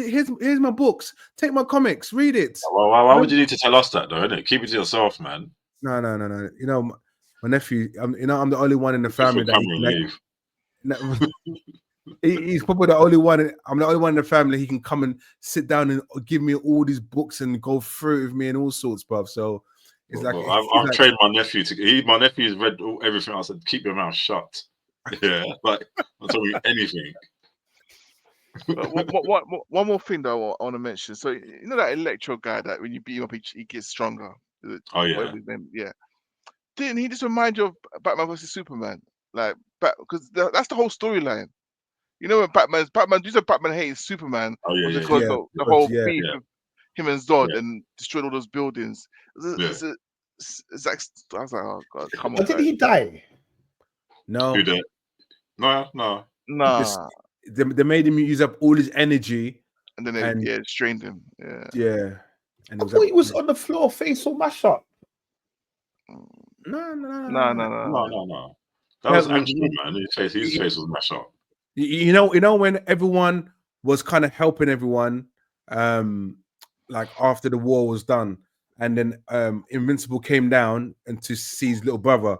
here's my books. Take my comics, read it. Well, why would you need to tell us that, though, innit? Keep it to yourself, man. No. You know, my nephew, I'm the only one in the family he's probably the only one. I'm the only one in the family. He can come and sit down and give me all these books and go through it with me and all sorts, bruv. So it's I've trained my nephew my nephew's read everything. I said, keep your mouth shut. Yeah, like I'm talking anything. One more thing though I want to mention. So you know that Electro guy that when you beat him up, he gets stronger. Oh yeah, yeah. Didn't he just remind you of Batman versus Superman? Like, because that's the whole storyline. You know when Batman hates Superman. Oh yeah, because the whole beef with him and Zod and destroyed all those buildings. It's like, I was like, oh god, come on. Did he die? No. Who did? No. They made him use up all his energy, and then they strained him. Yeah. And I thought he was on the floor, face all mashed up. No. That was Angstrom, man. His face was mashed up. You know when everyone was kind of helping everyone, like after the war was done, and then Invincible came down and to see his little brother.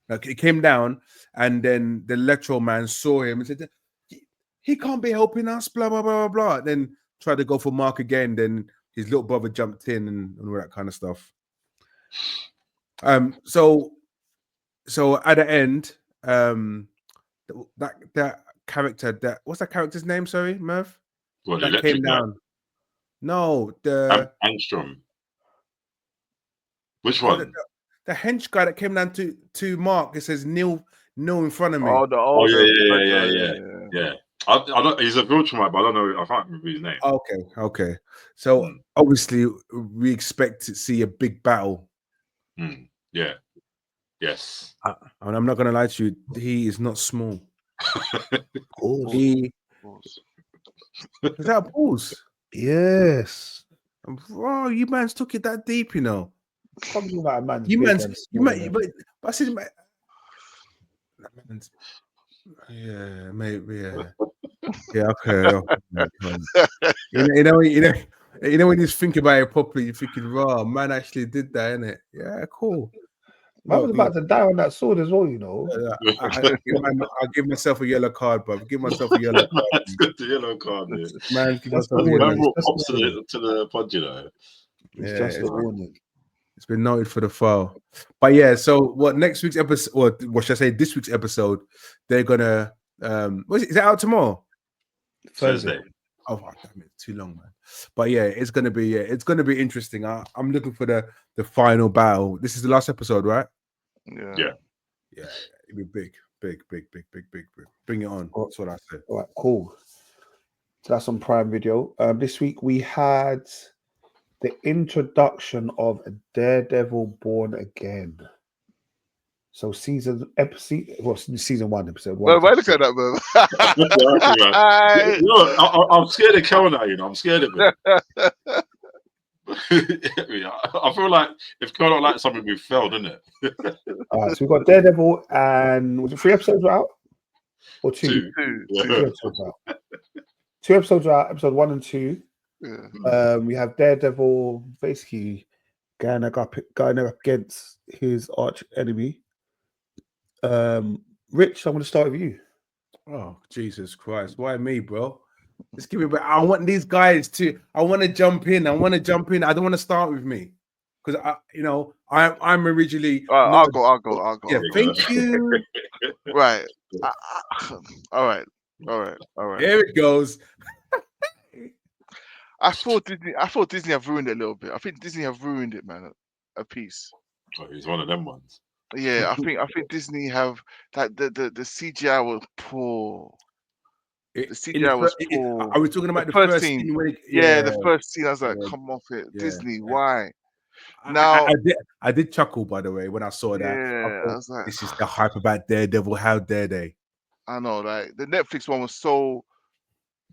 Like he came down, and then the Electro Man saw him and said, "He can't be helping us." Blah blah blah blah blah. Then tried to go for Mark again. Then his little brother jumped in and all that kind of stuff. So at the end, that character, what's that character's name? Sorry, Merv. What, that came down. No, the Angstrom. Which one? The hench guy that came down to Mark. It says Neil in front of me. Yeah. I don't. He's a Viltrumite, but I don't know. I can't remember his name. Okay. So obviously, we expect to see a big battle. Yeah. Yes. And I'm not gonna lie to you. He is not small. Is that a pause? Yes. Bro, you man's took it that deep, you know. But I said, yeah, maybe, yeah, okay. you know when you think about it properly, you're thinking, "Raw, man, actually did that, innit?" Yeah, cool. Man was about to die on that sword as well, you know. I give myself a yellow card, bro. Give myself a yellow card. It's got the yellow card, man. Give myself a yellow card. Man pops to the pod, you know. It's just a warning. It's been noted for the file. But yeah, so what next week's episode, or what should I say, this week's episode, they're gonna is it out tomorrow? Thursday. Oh damn it, too long, man. But yeah, it's gonna be interesting. I'm looking for the final battle. This is the last episode, right? Yeah. It'll be big. Bring it on. That's what I said. All right, cool. So that's on Prime Video. This week we had the introduction of Daredevil Born Again. So season 1, episode 1. Why look at that, man? I'm scared of Kel now, you know. I'm scared of it. I feel like if Kel don't like something, we've failed, isn't it? All right, so we've got Daredevil, and was it 3 episodes out? Or 2? 2. Yeah. 2 episodes out. 2 episodes are out, episode 1 and 2. Yeah. We have Daredevil basically going up against his arch enemy. Rich, I'm going to start with you. Oh, Jesus Christ. Why me, bro? Just give me back. I want these guys to. I want to jump in. I don't want to start with me because I'm originally. I'll go. Yeah, thank you. Right. All right. Here it goes. I thought Disney have ruined it a little bit. I think Disney have ruined it, man. A piece. Oh, he's one of them ones. Yeah, I think Disney have that. The CGI was poor. The CGI was poor. Are we talking about the first scene? The first scene. I was like, come off it, Disney. Why? Now I did chuckle, by the way, when I saw that. Yeah, I was like, this is the hype about Daredevil. How dare they? I know, like the Netflix one was so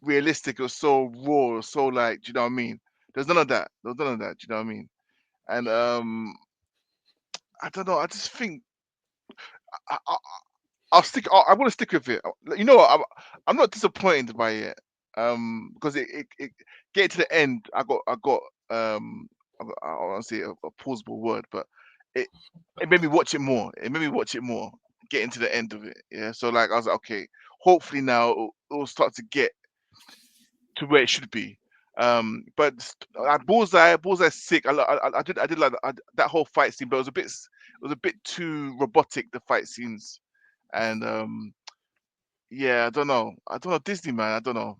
realistic. It was so raw. It was so like, do you know what I mean? There's none of that. Do you know what I mean? And I don't know. I just think I'll stick. I want to stick with it. You know what? I'm not disappointed by it. Because it get to the end. I got I want to say a plausible word, but it made me watch it more. Getting to the end of it. Yeah. So like I was like, okay, hopefully now it'll start to get to where it should be. But Bullseye's sick. I did like that whole fight scene, but it was a bit too robotic, the fight scenes, and yeah, I don't know, Disney, man, I don't know.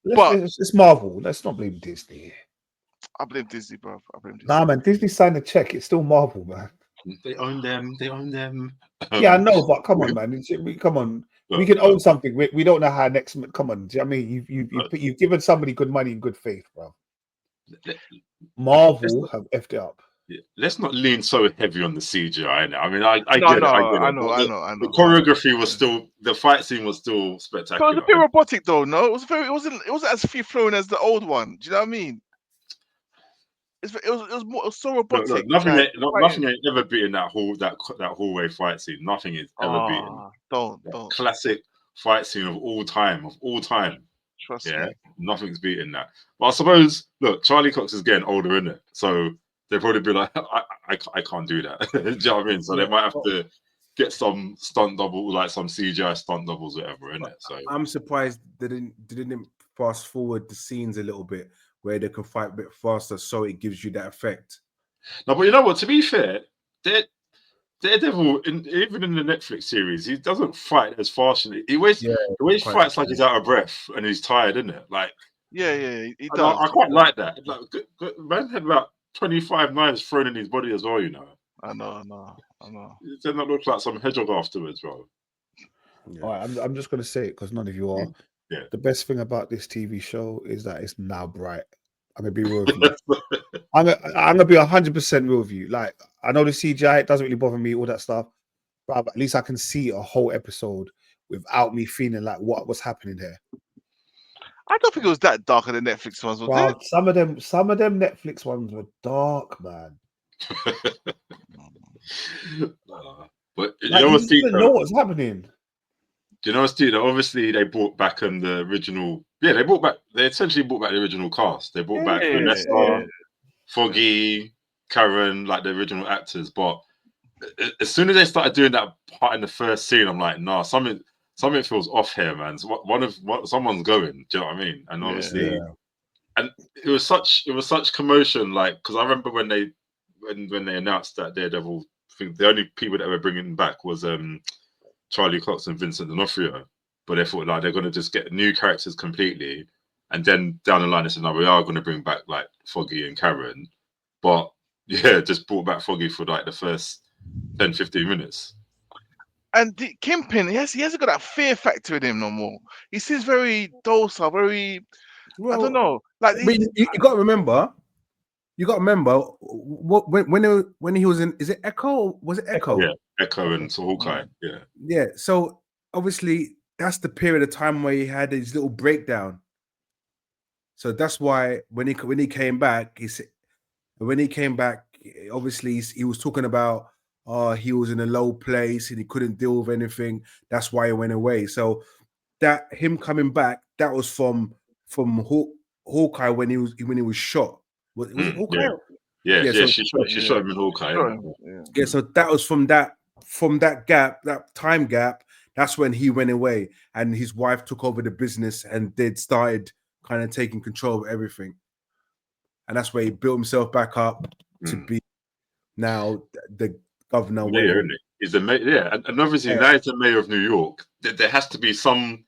But it's Marvel. Let's not blame Disney. I blame Disney, bro. Nah, man, Disney signed a check. It's still Marvel, man. They own them. Yeah, I know, but come on, man. Come on. We can own something. We don't know how next. Come on. Do you know what I mean? You've given somebody good money in good faith, bro. Marvel have effed it up. Yeah. Let's not lean so heavy on the CGI now. I mean, I get it. I know. The choreography was still, the fight scene was still spectacular. But it was a bit robotic, though. No, it wasn't as free flowing as the old one. Do you know what I mean? It was so robotic. Look, nothing ain't ever beaten that hallway fight scene. Nothing is ever beaten. Don't. Classic fight scene of all time. Trust me. Nothing's beating that. But I suppose, look, Charlie Cox is getting older, isn't it? So they'll probably be like, I can't do that. Do you know what I mean? So they might have to get some stunt double, like some CGI stunt doubles, whatever, innit? So I'm surprised they didn't fast forward the scenes a little bit where they can fight a bit faster, so it gives you that effect. No, but you know what? To be fair, Daredevil, even in the Netflix series, he doesn't fight as fast. He always fights like he's out of breath and he's tired, isn't it? Like, yeah, he does. I quite like that. Like, man had about 25 knives thrown in his body as well, you know. I know. It doesn't look like some hedgehog afterwards, bro. Yeah. All right, I'm just gonna say it because none of you are. Yeah. The best thing about this TV show is that it's now bright. I'm gonna be real with you. I'm gonna be 100% real with you. Like, I know the CGI, it doesn't really bother me, all that stuff, but at least I can see a whole episode without me feeling like what was happening here. I don't think it was that dark in the Netflix ones. Well, some of them Netflix ones were dark, man. But you like, know you didn't know what's happening. Do you know what's Steve? Obviously, they brought back the original. Yeah, they essentially brought back the original cast. They brought back Vanessa, Foggy, Karen, like the original actors. But as soon as they started doing that part in the first scene, I'm like, nah, something feels off here, man. So someone's going. Do you know what I mean? And obviously, and it was such commotion, like, because I remember when they announced that Daredevil, I think the only people that were bringing back was Charlie Cox and Vincent D'Onofrio, but they thought like they're going to just get new characters completely, and then down the line they said, no, we are going to bring back like Foggy and Karen, but yeah, just brought back Foggy for like the first 10-15 minutes. And the Kingpin, he hasn't got that fear factor in him no more. He seems very docile, very. Well, I don't know. Like you got to remember. You got to remember when he was in. Is it Echo? Was it Echo? Yeah, Echo and Hawkeye. Yeah. Yeah. So obviously that's the period of time where he had his little breakdown. So that's why when he came back, obviously he was talking about he was in a low place and he couldn't deal with anything. That's why he went away. So that him coming back, that was from Hawkeye when he was shot. Was it Hawkeye? Yeah. She shot him in Hawkeye. Yeah. So that was from that gap, that time gap. That's when he went away, and his wife took over the business and started kind of taking control of everything. And that's where he built himself back up to be now the governor. Mayor, isn't it? He's the mayor, yeah. And obviously now he's the mayor of New York. There has to be some.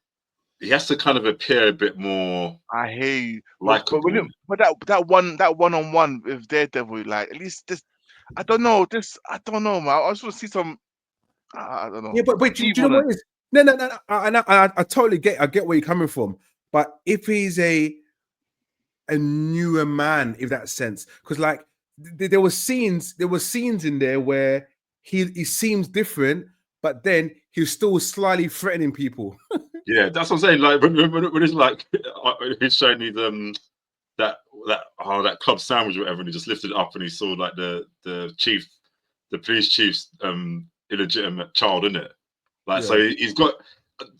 He has to kind of appear a bit more. I hear you. But that one-on-one with Daredevil, like at least this. I don't know, man. I just want to see some. I don't know. Yeah, but do you know what it is? No. I totally get. I get where you're coming from. But if he's a newer man, if that sense, because like there were scenes in there where he seems different, but then he's still slightly threatening people. Yeah, that's what I'm saying. Like when it's like he's showing me that club sandwich or whatever, and he just lifted it up and he saw like the police chief's illegitimate child in it. Like so he's got.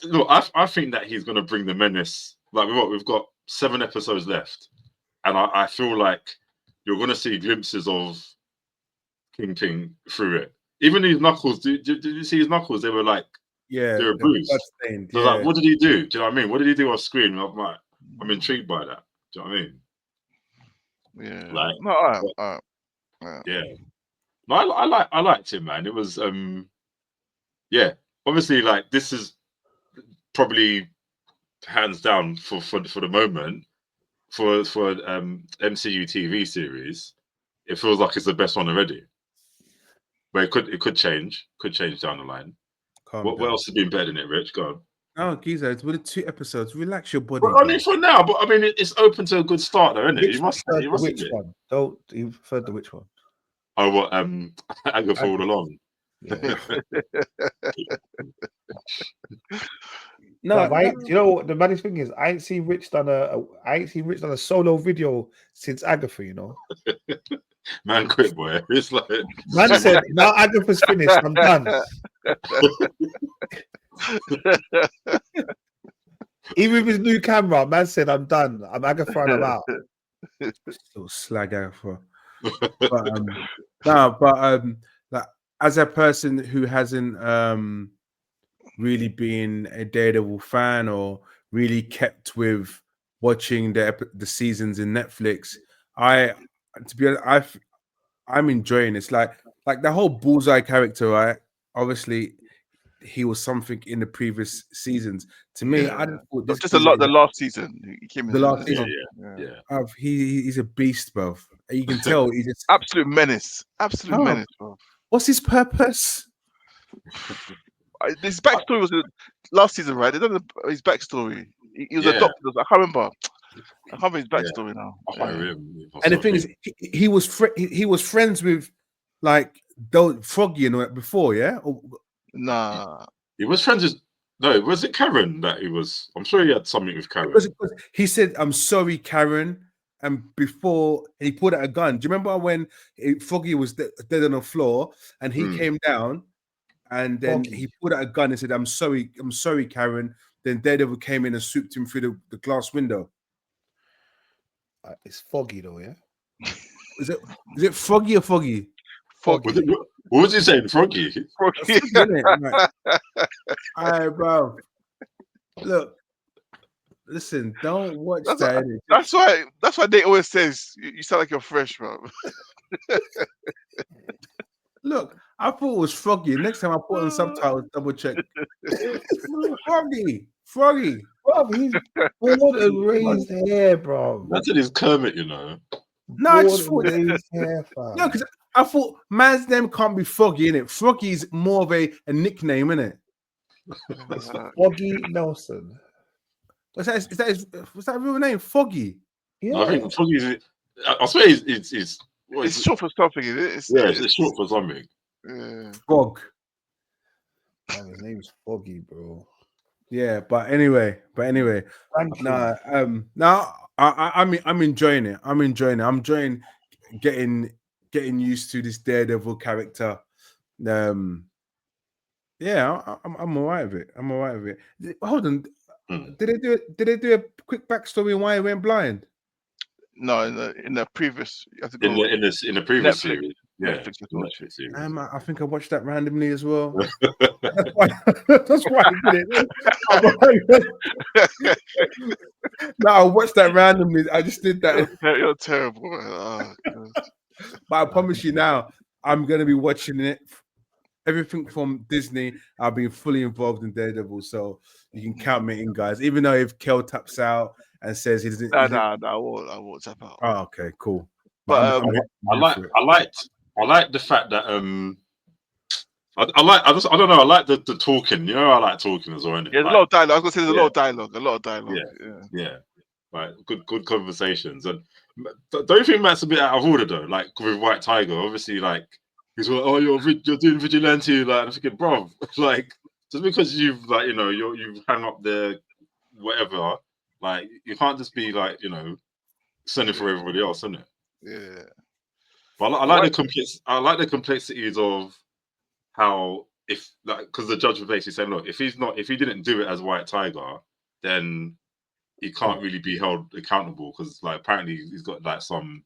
Look, I think that he's going to bring the menace. Like we've got 7 episodes left, and I feel like you're going to see glimpses of Kingpin through it. Even his knuckles. Did you see his knuckles? They were like, they were bruised. So like, what did he do? Do you know what I mean? What did he do off screen? I'm intrigued by that. Do you know what I mean? Yeah. Like, no, all right. Yeah. No, I liked him, man. It was yeah. Obviously, like this is probably hands down for the moment for MCU TV series. It feels like it's the best one already. But it could change down the line. What else has been better than it, Rich? Go on. Oh, Giza, it's with 2 episodes. Relax your body. Well, only for now, but I mean, it's open to a good start, though, isn't it? You must which one? Don't you prefer the which one? Oh, what? Agatha all along. Yeah. No, you know what the maddest thing is? I ain't seen Rich done a solo video since Agatha. You know, man, quit, boy. It's like man said, now Agatha's finished. I'm done. Even with his new camera, man said, I'm done. I'm Agatha and I'm out. Still slag Agatha. But like as a person who hasn't really been a Daredevil fan or really kept with watching the seasons in Netflix, to be honest, I'm enjoying it. It's like the whole Bullseye character, right? Obviously, he was something in the previous seasons. To me, I don't thought this just the last season. He came in the last season. Yeah. He's a beast, bro. You can tell he's just absolute menace. Absolute menace, bro. What's his purpose? His backstory was last season, right? They done his backstory. He was a doctor. I can't remember his backstory now. And the thing is, he was friends with like Froggy and all that before, yeah? Nah, he was friends with. No, was it Karen that he was? I'm sure he had something with Karen. Because he said, "I'm sorry, Karen," and before he pulled out a gun. Do you remember when Froggy was dead on the floor and he came down? And then he pulled out a gun and said, I'm sorry, Karen. Then Daredevil came in and swooped him through the glass window. It's Foggy though, yeah? Is it Froggy or Foggy? Foggy. What was he saying? Froggy? Foggy. Alright, bro. Look, listen, don't watch that. That's why they always says you sound like you're fresh, bro. Look, I thought it was Froggy. Next time I put on subtitles, double check. Froggy. Bro, he's bored and raised hair, bro. That's it. Is Kermit, you know. No, I just thought raised hair, fam. no, because I thought man's name can't be Froggy, innit? Froggy's more of a nickname, innit? It's Foggy Nelson. Was that a real name? Foggy? Yeah. No, I think Froggy's. I swear It's short for something, is it? It's short for something. Frog. Man, his name's Foggy, bro. Yeah, but anyway, I'm enjoying it. I'm enjoying getting used to this Daredevil character. Yeah, I'm alright with it. Hold on, did they do a quick backstory on why he went blind? No, in the previous. You have to go in the previous Netflix. series. Yeah, Netflix series. I think I watched that randomly as well. That's why I did it. No, I watched that randomly. I just did that. You're terrible, man. Oh, but I promise you now, I'm going to be watching it. Everything from Disney, I've been fully involved in Daredevil, so you can count me in, guys. Even though if Kel taps out and says he doesn't, I won't tap out. Oh, okay, cool. But I like the fact that I don't know. I like the talking. You know, I like talking as well. Yeah, there's a lot of dialogue. I was gonna say there's a lot of dialogue. Yeah. Right. Good conversations. And don't you think Matt's a bit out of order though? Like with White Tiger, obviously, like he's like, oh, you're doing vigilante. Like I'm thinking, bro, like just because you've like you've hung up the whatever, like you can't just be like sending for everybody else, isn't it? Yeah. But I like the complexities of how because the judge was basically saying, look, if he didn't do it as White Tiger, then he can't really be held accountable because like apparently he's got like some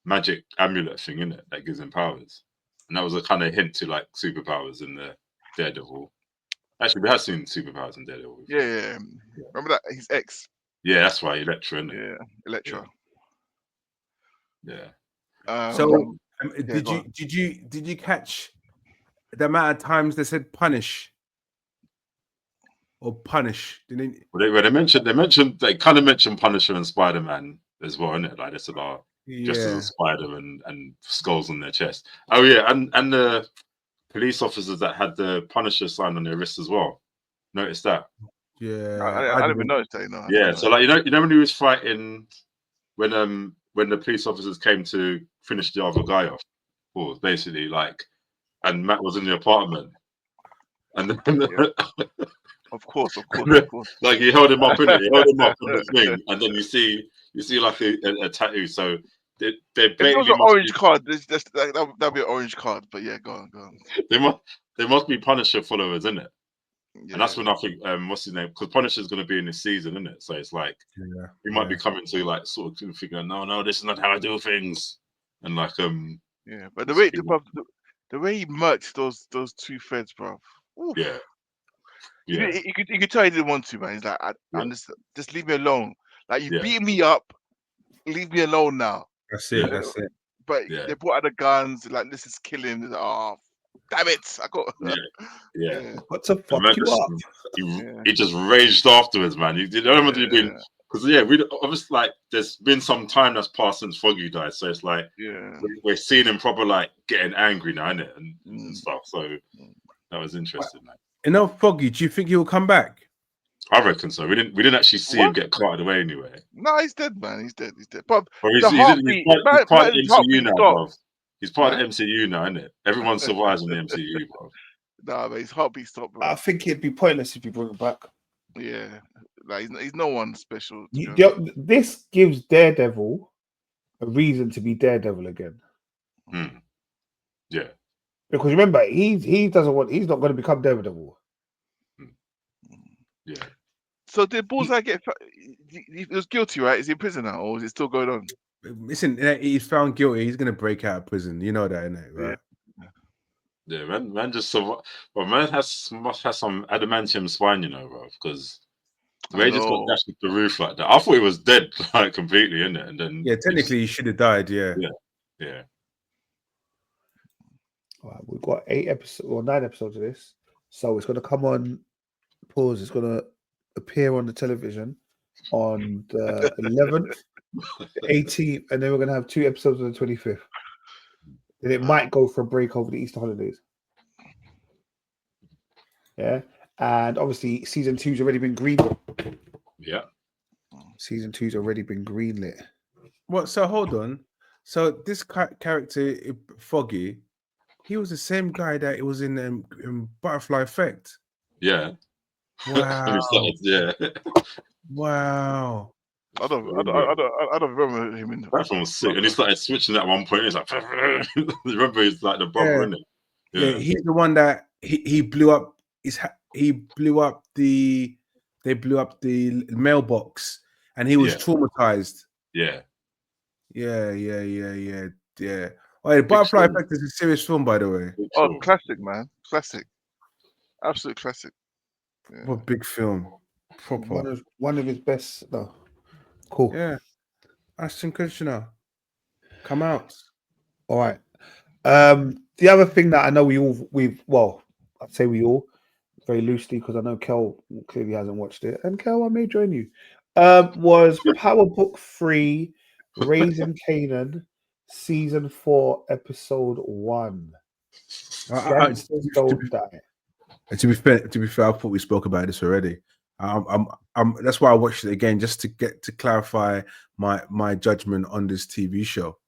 magic amulet thing in it that gives him powers, and that was a kind of hint to like superpowers in the Daredevil. Actually, we have seen superpowers in Daredevil. Yeah. Remember that his ex. Yeah, that's right, Elektra, isn't it? Yeah, Elektra. Yeah. Did you catch the amount of times they said punish or punish? Didn't they kind of mentioned Punisher and Spider-Man as well, innit? Like this about just as a spider and skulls on their chest. Oh yeah, and the police officers that had the Punisher sign on their wrists as well. Notice that? Yeah, I didn't even notice that. No, yeah, so like you know when he was fighting when the police officers came to finish the other guy off, or basically like, and Matt was in the apartment, and then, of course, like he held him up, innit? He held him up on the thing, and then you see like a tattoo. So they if it was an orange card, that'd be an orange card. But yeah, go on. They must be Punisher followers, isn't it? Yeah. And that's when I think what's his name? Because Punisher's going to be in this season, isn't it? So it's like he might be coming to like sort of figuring, no, this is not how I do things, and like but the way he murked those two feds, bro. Oof. Yeah. You could tell he didn't want to, man. He's like, I'm just leave me alone. Like you beat me up, leave me alone now. That's it. But they brought out the guns, like this is killing. Oh, damn it! I got. What the fuck you up? He just raged afterwards, man. You don't want to be because we obviously like there's been some time that's passed since Foggy died, so it's like we're seeing him proper like getting angry now, innit? And stuff. So that was interesting, man. Foggy, do you think he'll come back? I reckon so. We didn't actually see him get carted away anyway. No, he's dead, man. He's dead. But he's part of the MCU now, bro. He's part of the MCU now, isn't it? Everyone survives in the MCU, bro. Nah, but his heartbeat stopped, bro. I think it'd be pointless if you bring him back. Yeah, like he's no one special. This gives Daredevil a reason to be Daredevil again. Yeah. Because remember, he's not going to become Daredevil. Yeah. So did Bullseye get? He was guilty, right? Is he in prison now, or is it still going on? Listen, he's found guilty. He's going to break out of prison. You know that, innit? Right? Yeah, man just survived. Well, man must have some adamantium spine, you know, bro, because the way he just got dashed off the roof like that. I thought he was dead, like completely, innit? And then technically he should have died. Yeah. All right, we've got 8 episodes or 9 episodes of this, so it's going to come on pause. It's going to appear on the television on the 11th, the 18th, and then we're going to have 2 episodes on the 25th. Then it might go for a break over the Easter holidays. Yeah, and obviously season 2's already been greenlit. Yeah, season 2's already been greenlit. What? So hold on. So this character Foggy, he was the same guy that it was in Butterfly Effect. Yeah. Wow. Yeah. Wow. I don't remember him in that film was sick. And he started switching at one point. He's like, remember he's like the brother, isn't it? Yeah, he's the one that he blew up. They blew up the mailbox, and he was traumatized. Yeah. Oh, yeah, Butterfly Effect is a serious film, by the way. Oh, classic, man, classic, absolute classic. Yeah. What big film, proper. One of his best. No, cool. Yeah, Ashton Kutcher, come out. All right. The other thing that I know I'd say we all very loosely because I know Kel clearly hasn't watched it, and Kel, I may join you. Was Power Book 3, Raising Kanan, Season 4, Episode 1. Don't die. To be fair, I thought we spoke about this already. That's why I watched it again, just to get to clarify my judgment on this TV show.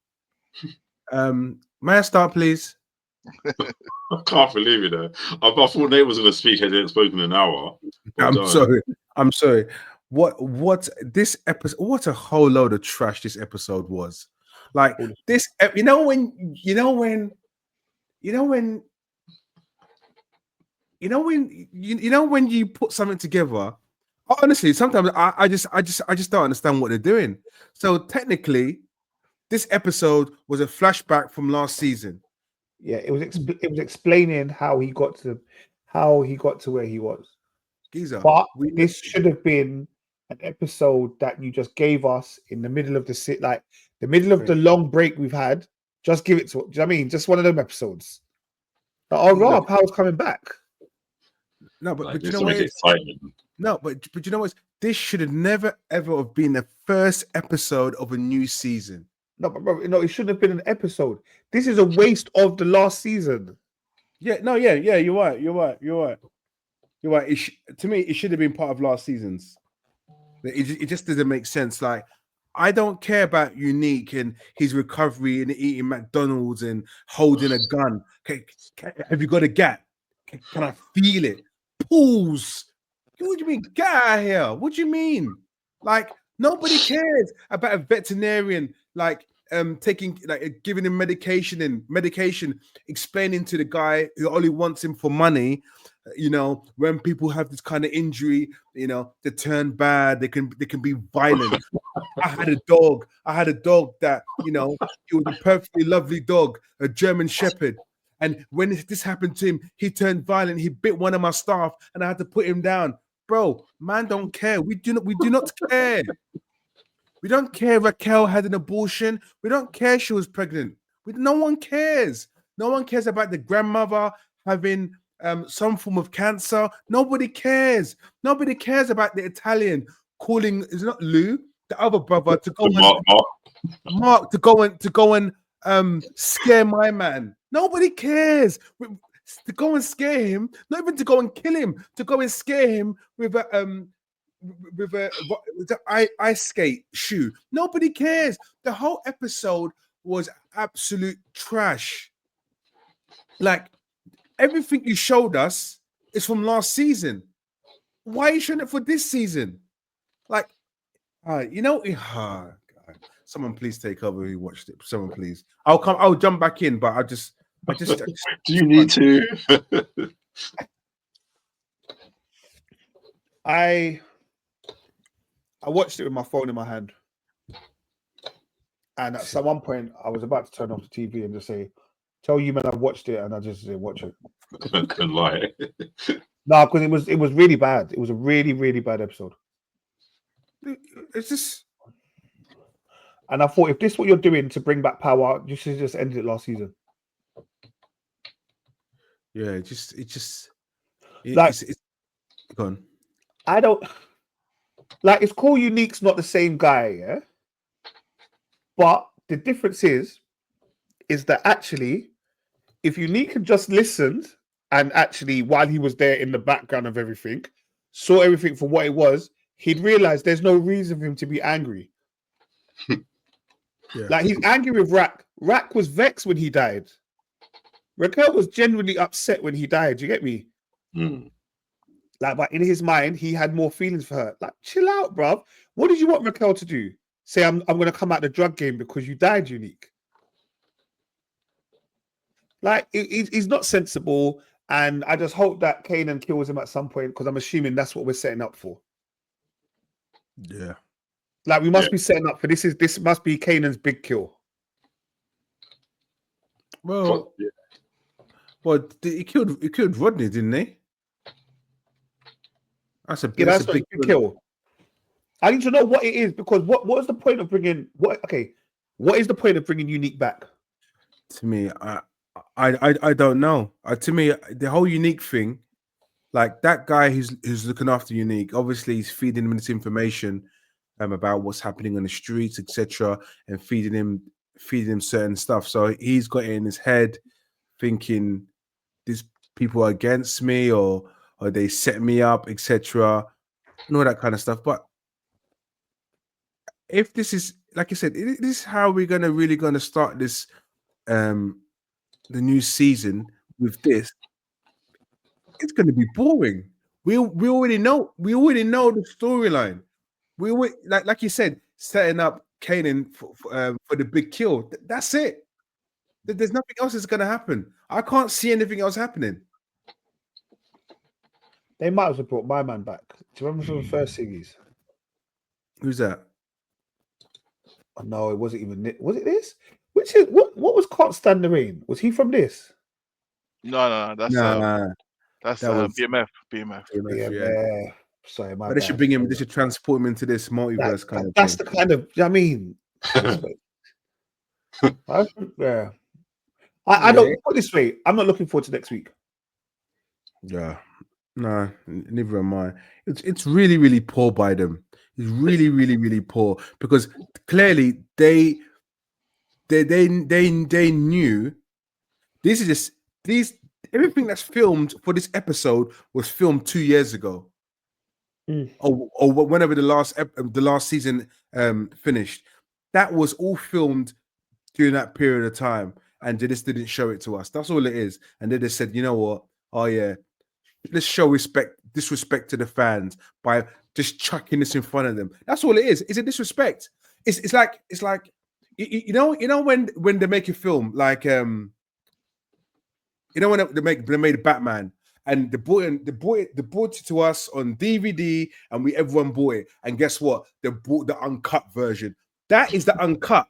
May I start, please? I can't believe it. I thought Nate was going to speak. I didn't spoken in an hour. I'm sorry. What this episode? What a whole load of trash this episode was. Like this, when you put something together. Honestly, sometimes I just don't understand what they're doing. So technically, this episode was a flashback from last season. Yeah, it was explaining how he got to where he was. Geezer, but this should have been an episode that you just gave us in the middle of the middle of the long break we've had. Just give it to. Do you know what I mean? Just one of them episodes. Like, Power's coming back. No, but you know what? No, but you know what? This should have never ever have been the first episode of a new season. No, but bro, it shouldn't have been an episode. This is a waste of the last season. Yeah, you're right. To me, it should have been part of last season's. It just doesn't make sense. Like, I don't care about Unique and his recovery and eating McDonald's and holding a gun. Have you got a gap? Can I feel it? Pools. What do you mean? Get out of here. What do you mean? Like, nobody cares about a veterinarian, giving him medication, explaining to the guy who only wants him for money. When people have this kind of injury, they turn bad, they can be violent. I had a dog that, he was a perfectly lovely dog, a German Shepherd. And when this happened to him, he turned violent. He bit one of my staff and I had to put him down. Bro, man, don't care. We do not care. We don't care Raquel had an abortion. We don't care she was pregnant. No one cares. No one cares about the grandmother having some form of cancer. Nobody cares. Nobody cares about the Italian calling, is it not Lou, the other brother, to go Mark to go and scare my man. Nobody cares. To go and scare him, not even to go and kill him, to go and scare him with a ice skate shoe. Nobody cares. The whole episode was absolute trash. Like, everything you showed us is from last season. Why are you showing it for this season? Like, God. Someone please take over who watched it. Someone please. I'll jump back in, but I just do you need to? I watched it with my phone in my hand, and at some one point I was about to turn off the TV and just say, Tell you, man, I watched it and I just didn't watch it. Couldn't lie. No, because it was really bad. It was a really, really bad episode. It's just. And I thought, if this is what you're doing to bring back power, you should just ended it last season. Yeah, it's gone. I don't like. It's cool. Unique's not the same guy, yeah. But the difference is that actually, if Unique had just listened and actually, while he was there in the background of everything, saw everything for what it was, he'd realize there's no reason for him to be angry. Yeah. Like, he's angry with Rack. Rack was vexed when he died. Raquel was genuinely upset when he died. Do you get me? Like, but in his mind, he had more feelings for her. Like, chill out, bruv. What did you want Raquel to do? Say, I'm going to come out the drug game because you died, Unique. Like, he's not sensible. And I just hope that Kanan kills him at some point, because I'm assuming that's what we're setting up for. Yeah. Like, we must be setting up for this must be Kanan's big kill. Well, he killed Rodney, didn't he? That's a big kill. I need to know what it is, because what is the point of bringing what is the point of bringing Unique back? To me, I don't know. To me, the whole Unique thing, like that guy who's looking after Unique, obviously he's feeding him this information about what's happening on the streets, etc., and feeding him certain stuff. So he's got it in his head, thinking these people are against me, or they set me up, etc., and all that kind of stuff. But if this is, like I said, this is how we're really gonna start this, the new season with this, it's gonna be boring. We already know the storyline. We like you said, setting up Kanan for the big kill. That's it. There's nothing else that's gonna happen. I can't see anything else happening. They might as well brought my man back. Do you remember from the first series? Who's that? Oh, no, it wasn't even. Was it this? Which is what was Can't Stand the Rain? Was he from this? No. That's BMF. Yeah. Sorry, my but they bad. should bring him. They should transport him into this multiverse kind of. That's thing. the kind of. I mean, yeah. I don't put it this way. I'm not looking forward to next week. Yeah, no, neither am I. It's really, really poor by them. It's really, really, really poor, because clearly they knew this is just everything that's filmed for this episode was filmed 2 years ago, or whenever the last season finished. That was all filmed during that period of time, and they just didn't show it to us. That's all it is. And they just said, you know what? Oh yeah, let's show disrespect to the fans by just chucking this in front of them. That's all it is. It's a disrespect. It's like you know when they make a film, like when they made Batman, and they brought it to us on DVD, and everyone bought it. And guess what? They bought the uncut version. That is the uncut.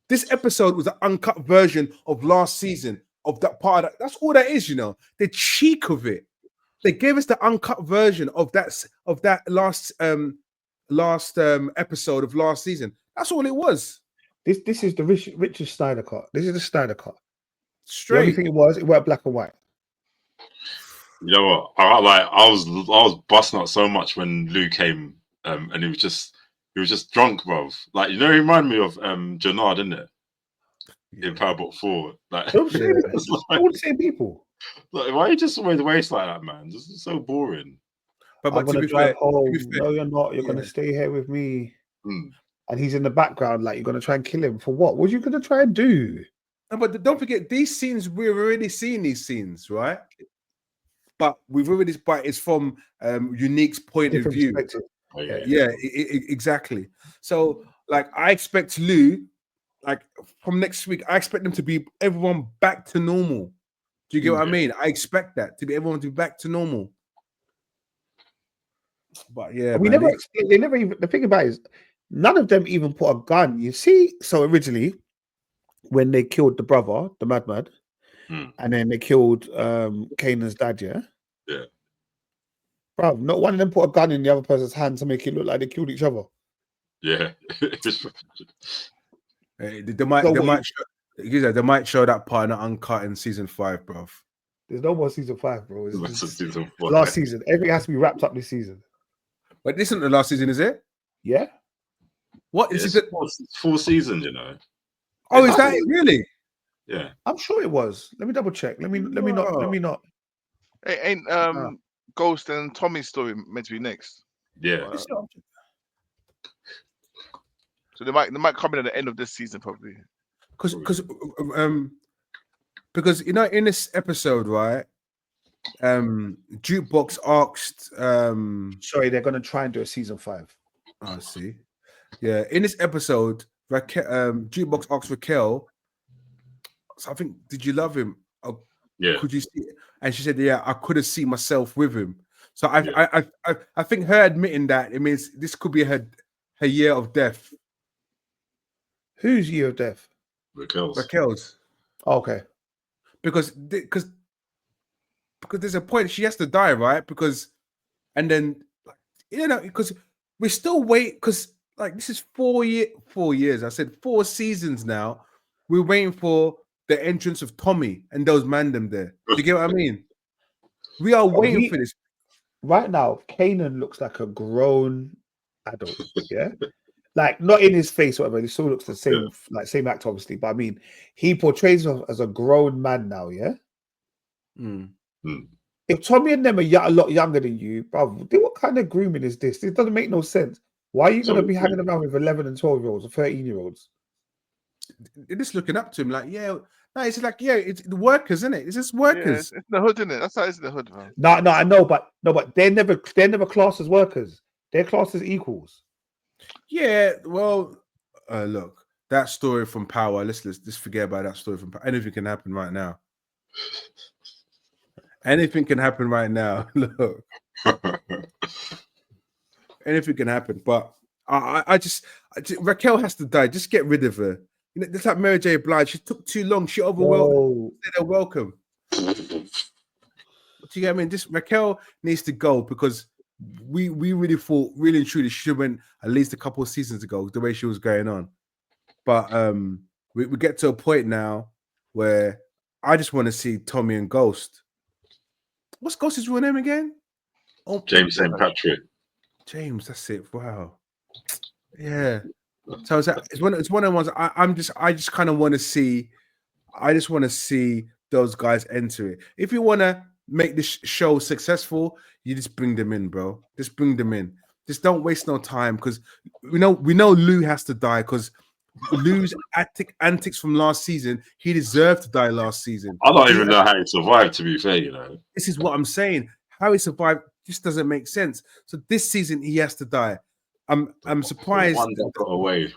This episode was the uncut version of last season, of that part. That's all that is, the cheek of it. They gave us the uncut version of that last episode of last season. That's all it was. This is the Richard Snyder cut. This is the Snyder cut. Straight. The only thing it went black and white. You know what? I was busting out so much when Lou came, and he was just drunk, bruv. Like, he reminded me of Jannard, didn't it? In Powerbot 4. Like, Don't say all the same people. Like, why are you just always waste like that, man? This is so boring. But I'm gonna drive home. No, you're not. You're gonna stay here with me. And he's in the background, like, you're gonna try and kill him for what? What are you gonna try and do? No, but don't forget, these scenes, we've already seen these scenes, right? But it's from Unique's point of view. Oh, yeah, exactly. So, like, I expect Lou, like, from next week, I expect them to be everyone back to normal. Do you get what I mean? I expect that to be everyone to be back to normal. But yeah, they never even. The thing about it is, none of them even put a gun. You see, so originally, when they killed the brother, the madman, and then they killed Kanan's dad. Yeah. Yeah. Bro, not one of them put a gun in the other person's hand to make it look like they killed each other. Yeah. They might show that part in the uncut in season 5, bro. There's no more season 5, bro. It's season 4. Last season. Everything has to be wrapped up this season. But this isn't the last season, is it? Yeah. What is it? Full season, you know. Oh, is that it? Really? Yeah. I'm sure it was. Let me double check. Let me not. Hey, ain't Ghost and Tommy's story meant to be next? Yeah. So they might come in at the end of this season, probably. Because you know, in this episode, right? Jukebox asked sorry, they're gonna try and do a season 5. I see. Yeah, in this episode, Jukebox asked Raquel, so I think, did you love him? Yeah. Could you see? And she said, yeah, I could have seen myself with him. So I think her admitting that, it means this could be her year of death. Whose year of death? Raquel's. Okay. Because there's a point she has to die, right? Because we still wait, because like this is 4 years. I said 4 seasons now. We're waiting for the entrance of Tommy and those mandem there. Do you get what I mean? We are waiting for this. Right now, Kanan looks like a grown adult. Yeah. Like not in his face, or whatever. He still looks the same, like same actor, obviously. But I mean, he portrays himself as a grown man now. Yeah. If Tommy and them are a lot younger than you, bro, what kind of grooming is this? It doesn't make no sense. Why are you going to be hanging around with 11 and 12-year-olds or 13-year-olds? They're just looking up to him like, yeah. No, it's like, yeah, it's the workers, isn't it? It's just workers. Yeah, it's the hood, isn't it? That's how it's the hood, man. No, I know, but they're never classed as workers. They're classed as equals. Yeah, well, look, that story from Power. Let's forget about that story from Power. Anything can happen right now. Anything can happen right now. Look, anything can happen. But I just Raquel has to die. Just get rid of her. You know, it's like Mary J. Blige. She took too long. She overwhelmed. They're welcome. Do you get what I mean? Just Raquel needs to go, because we really thought, really and truly, she should have went at least a couple of seasons ago, the way she was going on. But we get to a point now where I just want to see Tommy and Ghost. What's Ghost's real name again? Oh, James St. Patrick. James, that's it. Wow. Yeah. So it's one of the ones I just kind of want to see. I just want to see those guys enter it. If you want to make this show successful, you just bring them in, bro. Just bring them in. Just don't waste no time, because we know Lou has to die, because Lou's antics from last season, he deserved to die last season. I don't even know how he survived, to be fair, you know. This is what I'm saying. How he survived just doesn't make sense. So this season he has to die. I'm surprised. One that got away.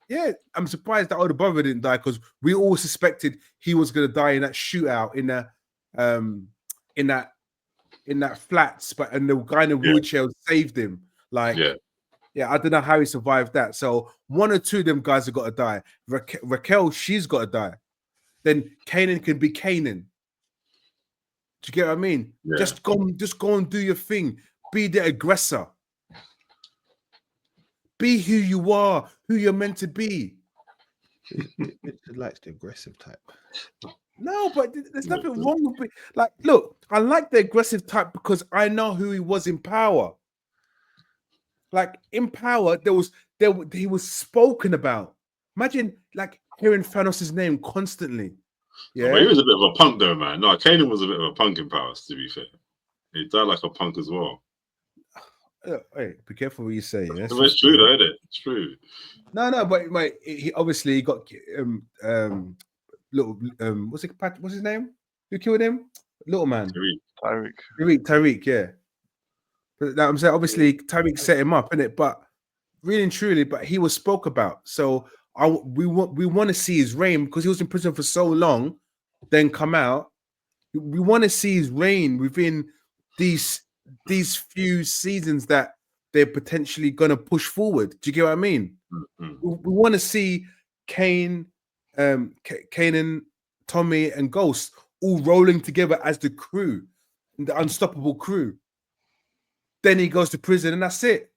Yeah, I'm surprised that older brother didn't die, because we all suspected he was gonna die in that shootout in that flats, and the guy in the wheelchair saved him. Like, yeah, I don't know how he survived that. So one or two of them guys have got to die. Raquel, she's got to die. Then Kanan can be Kanan. Do you get what I mean? Yeah. Just go and do your thing. Be the aggressor. Be who you are, who you're meant to be. It likes the aggressive type. No, but there's nothing wrong with it. Like, look, I like the aggressive type because I know who he was in Power. Like in Power, he was spoken about. Imagine like hearing Thanos' name constantly. Yeah, but he was a bit of a punk though, man. No, Kanan was a bit of a punk in Power, to be fair. He died like a punk as well. Hey, be careful what you say. Yeah? It's true, though, isn't it? It's true. No, but he obviously got little what's his name? Who killed him? Little man. Tyreek, yeah. But I'm saying obviously Tyreek set him up, innit? But really and truly, but he was spoke about. So we want to see his reign, because he was in prison for so long, then come out. We want to see his reign within these few seasons that they're potentially gonna push forward. Do you get what I mean? Mm-hmm. We want to see Kanan, Tommy, and Ghost all rolling together as the crew, the unstoppable crew. Then he goes to prison, and that's it.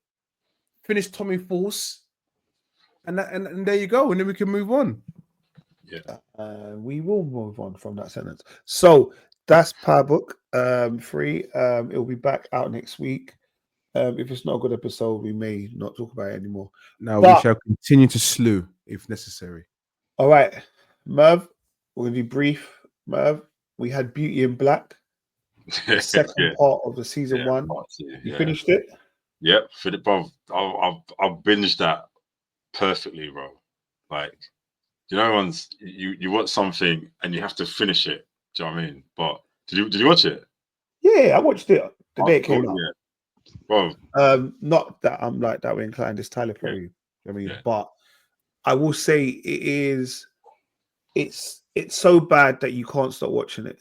Finish Tommy Force, and there you go, and then we can move on. Yeah, we will move on from that sentence. So that's Power Book 3. It'll be back out next week. If it's not a good episode, we may not talk about it anymore. Now we shall continue to slew if necessary. All right, Merv, we're gonna be brief. Merv, we had Beauty in Black, the second part of the season 1. You finished it? Yep, bro. I've binged that perfectly, bro. Like, you know, once you watch something and you have to finish it. Do you know what I mean? But did you watch it? Yeah, I watched it the day it came out. Yeah. Bro. Not that I'm like that way inclined. It's Tyler Perry. I mean, but I will say it's so bad that you can't stop watching it.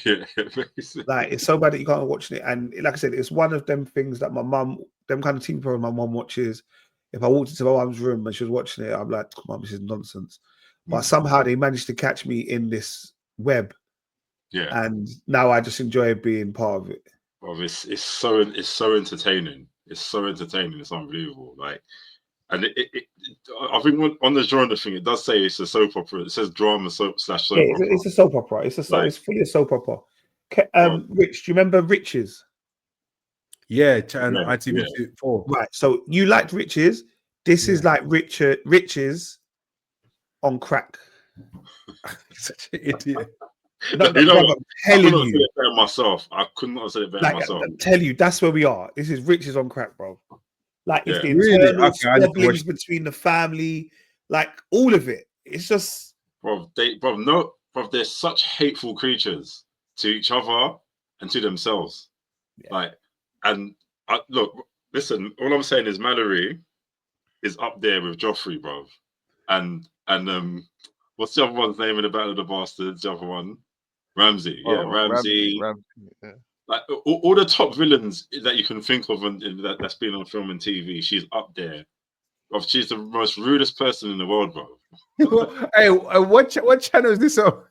Yeah, like it's so bad that you can't watch it. And like I said, it's one of them things that my mum, them kind of TV programs my mum watches. If I walked into my mum's room and she was watching it, I'm like, Mum, this is nonsense. But somehow they managed to catch me in this web. Yeah. And now I just enjoy being part of it. Well, it's so entertaining. It's so entertaining. It's unbelievable. Like, and I think on the genre thing, it does say it's a soap opera. It says drama /soap opera. It's a soap opera. It's fully a soap opera. Rich, do you remember Riches? Yeah, ITV4. Right. So you liked Riches. This is like Riches on crack. Such an idiot. No, I'm telling you. Say it better myself. I could not say it better myself. I tell you, that's where we are. This is Riches on crack, bro. Like it's the internal squabblings between the family, like all of it. It's just, bro. They're such hateful creatures to each other and to themselves. Yeah. Like, and look, listen. All I'm saying is Mallory is up there with Joffrey, bro. And what's the other one's name in the Battle of the Bastards? The other one, Ramsay. Ramsay. Yeah. Like all the top villains that you can think of that's been on film and TV, she's up there. She's the most rudest person in the world, bro. Hey, what channel is this on?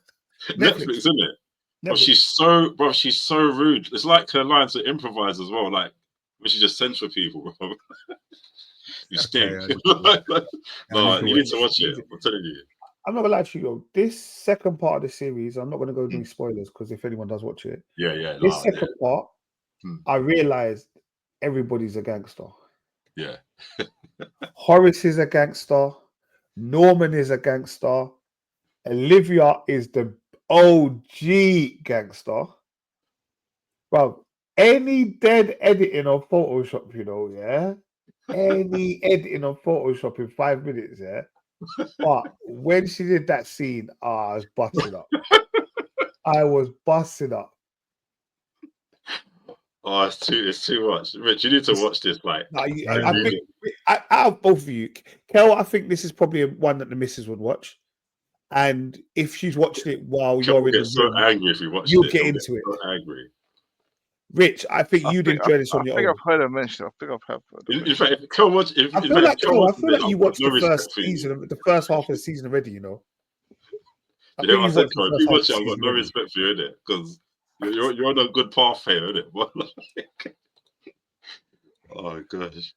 Netflix, isn't it? Bro, she's so rude. It's like her lines to improvise as well. Like when she just sends for people, bro. You stink. No, you need to watch it. I'm telling you. I'm not gonna lie to you. This second part of the series, I'm not gonna go doing spoilers because if anyone does watch it, this second part, I realized everybody's a gangster. Yeah. Horace is a gangster. Norman is a gangster. Olivia is the OG gangster. Bro, any dead editing on Photoshop, any editing on Photoshop in 5 minutes, But when she did that scene, I was busting up. I was busting up. Oh, it's too much. Rich, you need to watch this. Like, I think out of both of you, Kel, I think this is probably one that the missus would watch. And if she's watching it while you're in the room, angry if you watch you'll get into it. So angry. Rich, I think you'd enjoy this on your own. I think I've heard her mention. I feel like you watched the first season, the first half of the season already. You know what I said, Cole? If you watch it, I've got no respect for you, innit? Because you're on a good path here, innit? Oh gosh.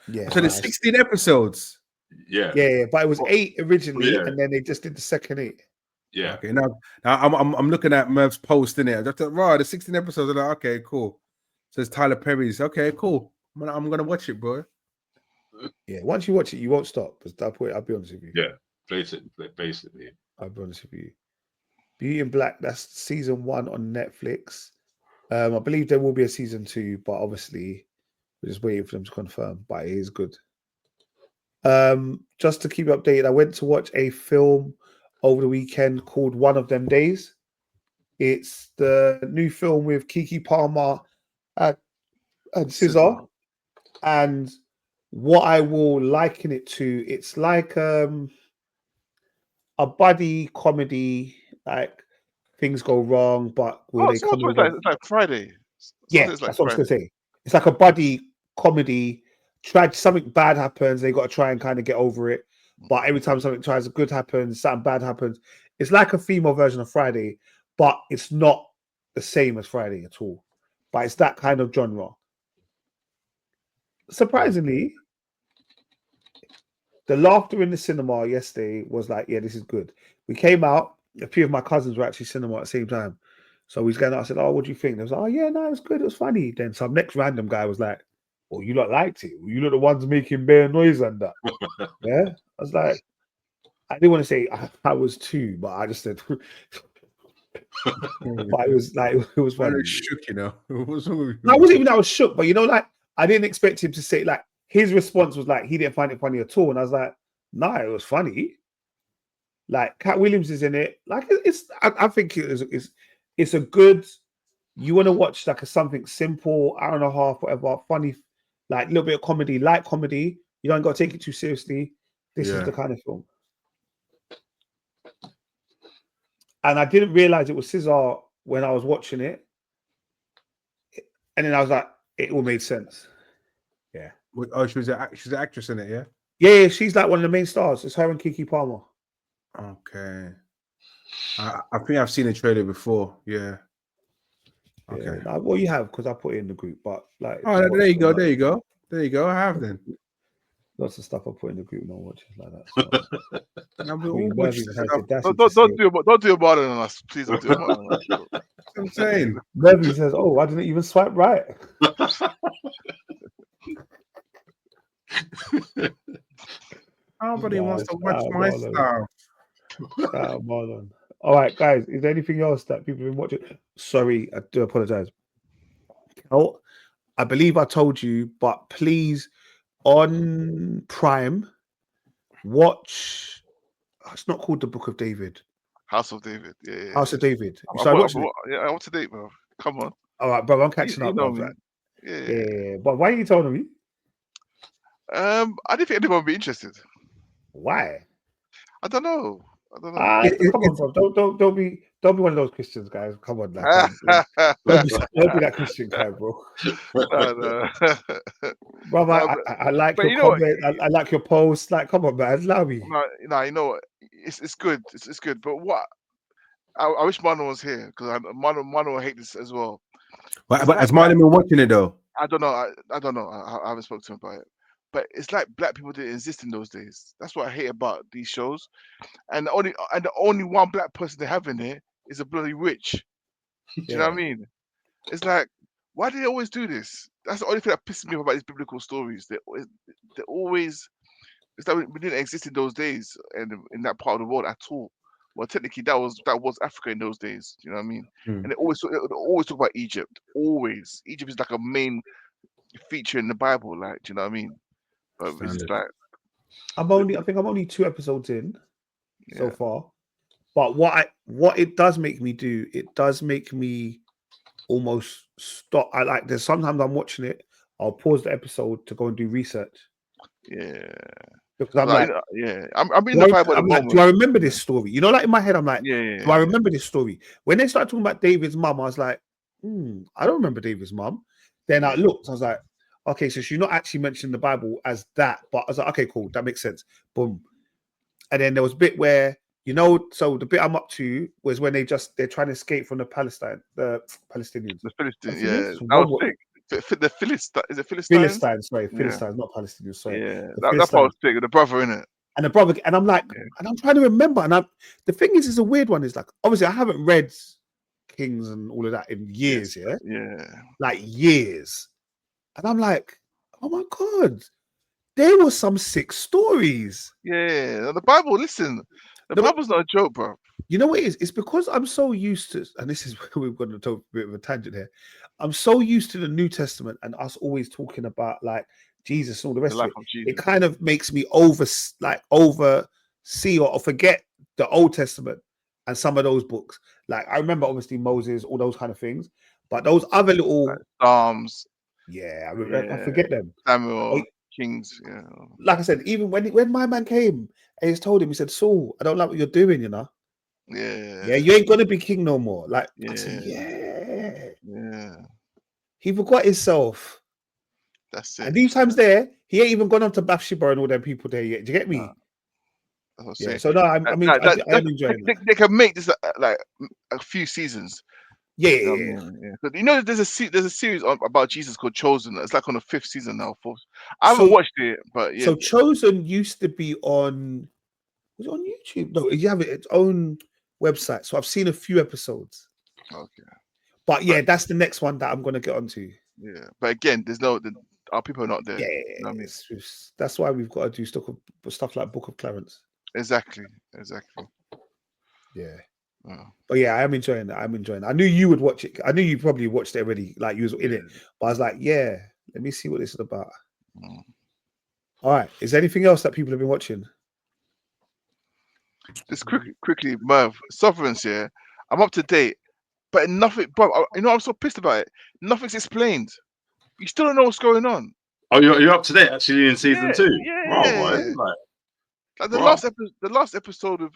Yeah. So there's 16 episodes. Yeah. But it was 8 originally, and then they just did the second 8. Yeah. Okay. Now I'm looking at Merv's post in it. Right, the 16 episodes. I'm like, okay, cool. So it's Tyler Perry's. Okay, cool. I'm gonna watch it, bro. Yeah. Once you watch it, you won't stop. I'll be honest with you. Yeah. Basically. I'll be honest with you. Beauty in Black. That's season 1 on Netflix. I believe there will be a season 2, but obviously we're just waiting for them to confirm. But it is good. Just to keep you updated, I went to watch a film over the weekend called One of Them Days. It's the new film with Keke Palmer and SZA. And what I will liken it to, it's like a buddy comedy, like things go wrong, but it's like Friday. That's what I was going to say. It's like a buddy comedy. Something bad happens, they got to try and kind of get over it. But every time something good happens, something bad happens. It's like a female version of Friday, but it's not the same as Friday at all. But it's that kind of genre. Surprisingly, the laughter in the cinema yesterday was like, yeah, this is good. We came out, a few of my cousins were actually cinema at the same time. So we was going out, I said, oh, what do you think? They was like, oh, yeah, no, it was good. It was funny. Then some next random guy was like, well, you lot liked it. You lot the ones making bare noise and that. Yeah. I was like, I didn't want to say I was too, but I just said, but it was like, it was funny. I was shook, you know. I wasn't even that I was shook, but you know, like, I didn't expect him to say, like, his response was like, he didn't find it funny at all. And I was like, nah, it was funny. Like, Cat Williams is in it. Like, I think it's a good, you want to watch like something simple, hour and a half, whatever, funny, like a little bit of comedy, light comedy. You don't got to take it too seriously. This is the kind of film. And I didn't realize it was Cesar when I was watching it. And then I was like, it all made sense. Yeah. Oh, she's an actress in it, yeah? Yeah, she's like one of the main stars. It's her and Keke Palmer. Okay. I think I've seen a trailer before. Yeah. Okay. Yeah. Well, you have, because I put it in the group, but like. Oh, there you go. There you go. There you go. I have then. Lots of stuff I put in the group, no watches like that. So. Don't do about it on us, please. Don't do about it on us. I'm saying. Levy says, "Oh, I didn't even swipe right." Nobody wants to watch my stuff. Marlon. All right, guys. Is there anything else that people have been watching? Sorry, I do apologize. Oh, I believe I told you, but please. On Prime, watch. It's not called The Book of David. House of David. Yeah. House of David. I want to date, bro. Come on. All right, bro. I'm catching up. Bro, yeah. But why are you telling me? I didn't think anyone would be interested. Why? I don't know. Come on, bro. Don't be one of those Christians, guys. Come on, like, don't be that Christian guy, bro. No. Brother, I like your comment. I like your post. Like, come on, man, allow me. No, you know what? It's good. It's good. But what? I wish Mano was here because Mano will hate this as well. But has Mano been watching it though? I don't know. I don't know. I haven't spoken to him about it. But it's like black people didn't exist in those days. That's what I hate about these shows. And the only one black person they have in there is a bloody witch. Do you know what I mean? It's like, why do they always do this? That's the only thing that pisses me off about these biblical stories. They always, it's like we didn't exist in those days and in that part of the world at all. Well, technically, that was Africa in those days. Do you know what I mean? And they always talk about Egypt. Always, Egypt is like a main feature in the Bible. Like, do you know what I mean? But it's just like, I think I'm only 2 episodes in so far. But what it does make me do, it does make me almost stop. There's sometimes I'm watching it, I'll pause the episode to go and do research. Yeah. Because I'm like, I'm in the Bible at the moment. Do I remember this story? You know, like in my head, I'm like, do I remember this story? When they started talking about David's mum, I was like, I don't remember David's mum. Then I looked, I was like, okay, so she's not actually mentioned the Bible as that, but I was like, okay, cool, that makes sense. Boom. And then there was a bit where, you know, so the bit I'm up to was when they're trying to escape from the Palestinians. The Philistines, yeah. That was sick. The Philistines, is it Philistines? Philistines, sorry, Philistines, not Palestinians, sorry. Yeah, that part was sick, the brother in it. And the brother, and I'm like, and I'm trying to remember, and the thing is, it's a weird one, is like, obviously I haven't read Kings and all of that in years, like years. And I'm like, oh my God, there were some sick stories. Yeah, the Bible, listen, the Bible's not a joke, bro. You know what it is? It's because I'm so used to, and this is where we've got to talk a bit of a tangent here. I'm so used to the New Testament and us always talking about like Jesus and all the rest of it. It kind of makes me oversee or forget the Old Testament and some of those books. Like I remember obviously Moses, all those kind of things, but those other little like Psalms. Yeah, I forget them. Samuel, Kings. Yeah. Like I said, even when my man came and he's told him, he said, Saul, I don't like what you're doing, you know. Yeah, you ain't gonna be king no more. Like, I said, yeah. He forgot himself. That's it. And these times there, he ain't even gone on to Bathsheba and all them people there yet. Do you get me? That's what I'm Yeah. saying. So no, I mean, I am enjoying it. They can make this like a few seasons. Yeah, You know what I mean? Yeah. But you know, there's a series about Jesus called Chosen. It's like on the 5th season now. 4th. I haven't watched it, but yeah. So Chosen used to be on. Was it on YouTube? No, you have its own website. So I've seen a few episodes. Okay. But yeah, that's the next one that I'm gonna get onto. Yeah, but again, our people are not there. Yeah, You know what I mean? that's why we've got to do stuff like Book of Clarence. Exactly. Yeah. Oh. But yeah, I am enjoying it. I knew you would watch it. I knew you probably watched it already, like you was in it. But I was like, yeah, let me see what this is about. All right. Is there anything else that people have been watching? Just quickly, Merv, Sovereigns, yeah. I'm up to date, but nothing, bro. You know, I'm so pissed about it. Nothing's explained. You still don't know what's going on. Oh, you're up to date actually in season 2. Yeah. Like the last episode of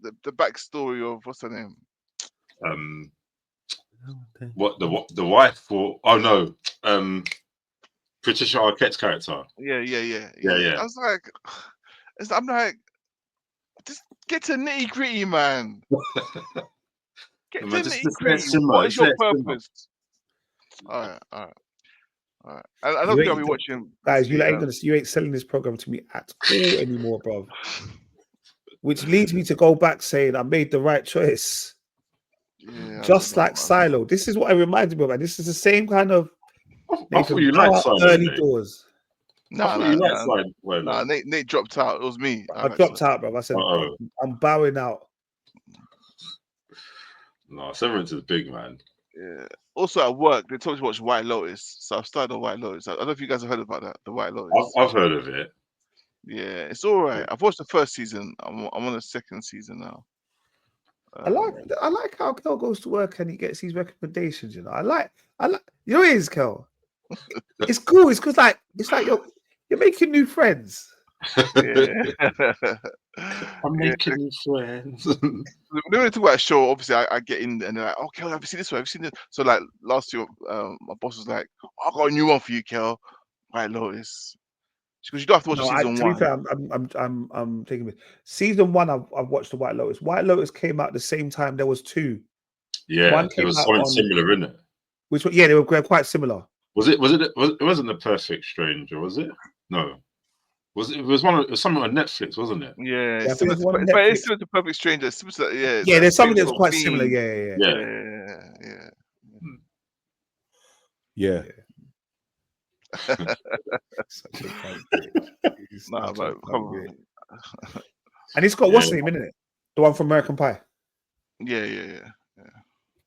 the backstory of what's her name? What the wife for? Oh no, Patricia Arquette's character. Yeah. I was like, I'm like, just get to nitty gritty, man. Get to nitty gritty. What is your purpose? All right. I don't think I'll be watching. Guys, you ain't selling this program to me at all anymore, bro. Which leads me to go back saying I made the right choice. Yeah, just like Silo. This is what it reminds me of, and this is the same kind of I thought you liked Silo, early doors. Nah, Nate dropped out. It was me. I dropped out, bro. I said, I'm bowing out. No, Severance is big, man. Yeah. Also at work, they told me to watch White Lotus, so I've started on White Lotus. I don't know if you guys have heard about that. The White Lotus. I've heard of it. Yeah, it's all right. I've watched the first season. I'm on the second season now. I like how Kel goes to work and he gets these recommendations. You know, I like. You know, it is Kel. It's cool. It's because it's like you're making new friends. Yeah. I'm making new friends. When we talk about a show, obviously I get in and they're like, "Oh, Kel, have you seen this one? Have you seen this?" So like last year, my boss was like, "I got a new one for you, Kel. White Lotus." Because you don't have to watch season 1. To be fair, I'm taking it. Season 1, I've watched the White Lotus. White Lotus came out the same time. There was 2. Yeah, one it was something similar, isn't it? Which yeah, they were quite similar. It wasn't The Perfect Stranger, was it? No. It was something on Netflix, wasn't it? Yeah, it's similar to Perfect Stranger. Yeah, there's something that's quite similar. Yeah. Such a nah, but come on. And it's got what's the name, isn't it? The one from American Pie. Yeah.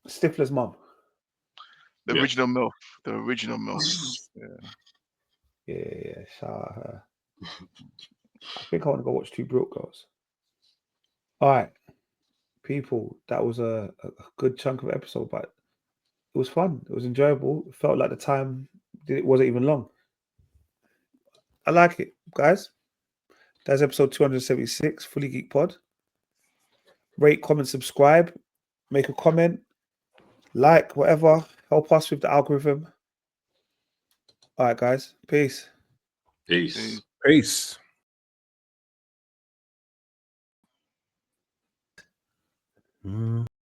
Stifler's mom. The original MILF. Yeah. Shout out her. I think I want to go watch Two Broke Girls. All right, people. That was a good chunk of episode, but it was fun. It was enjoyable. It felt like the time it wasn't even long. I like it, guys. That's episode 276, Fully Geek Pod. Rate, comment, subscribe, make a comment, like, whatever. Help us with the algorithm. All right, guys. Peace. Peace.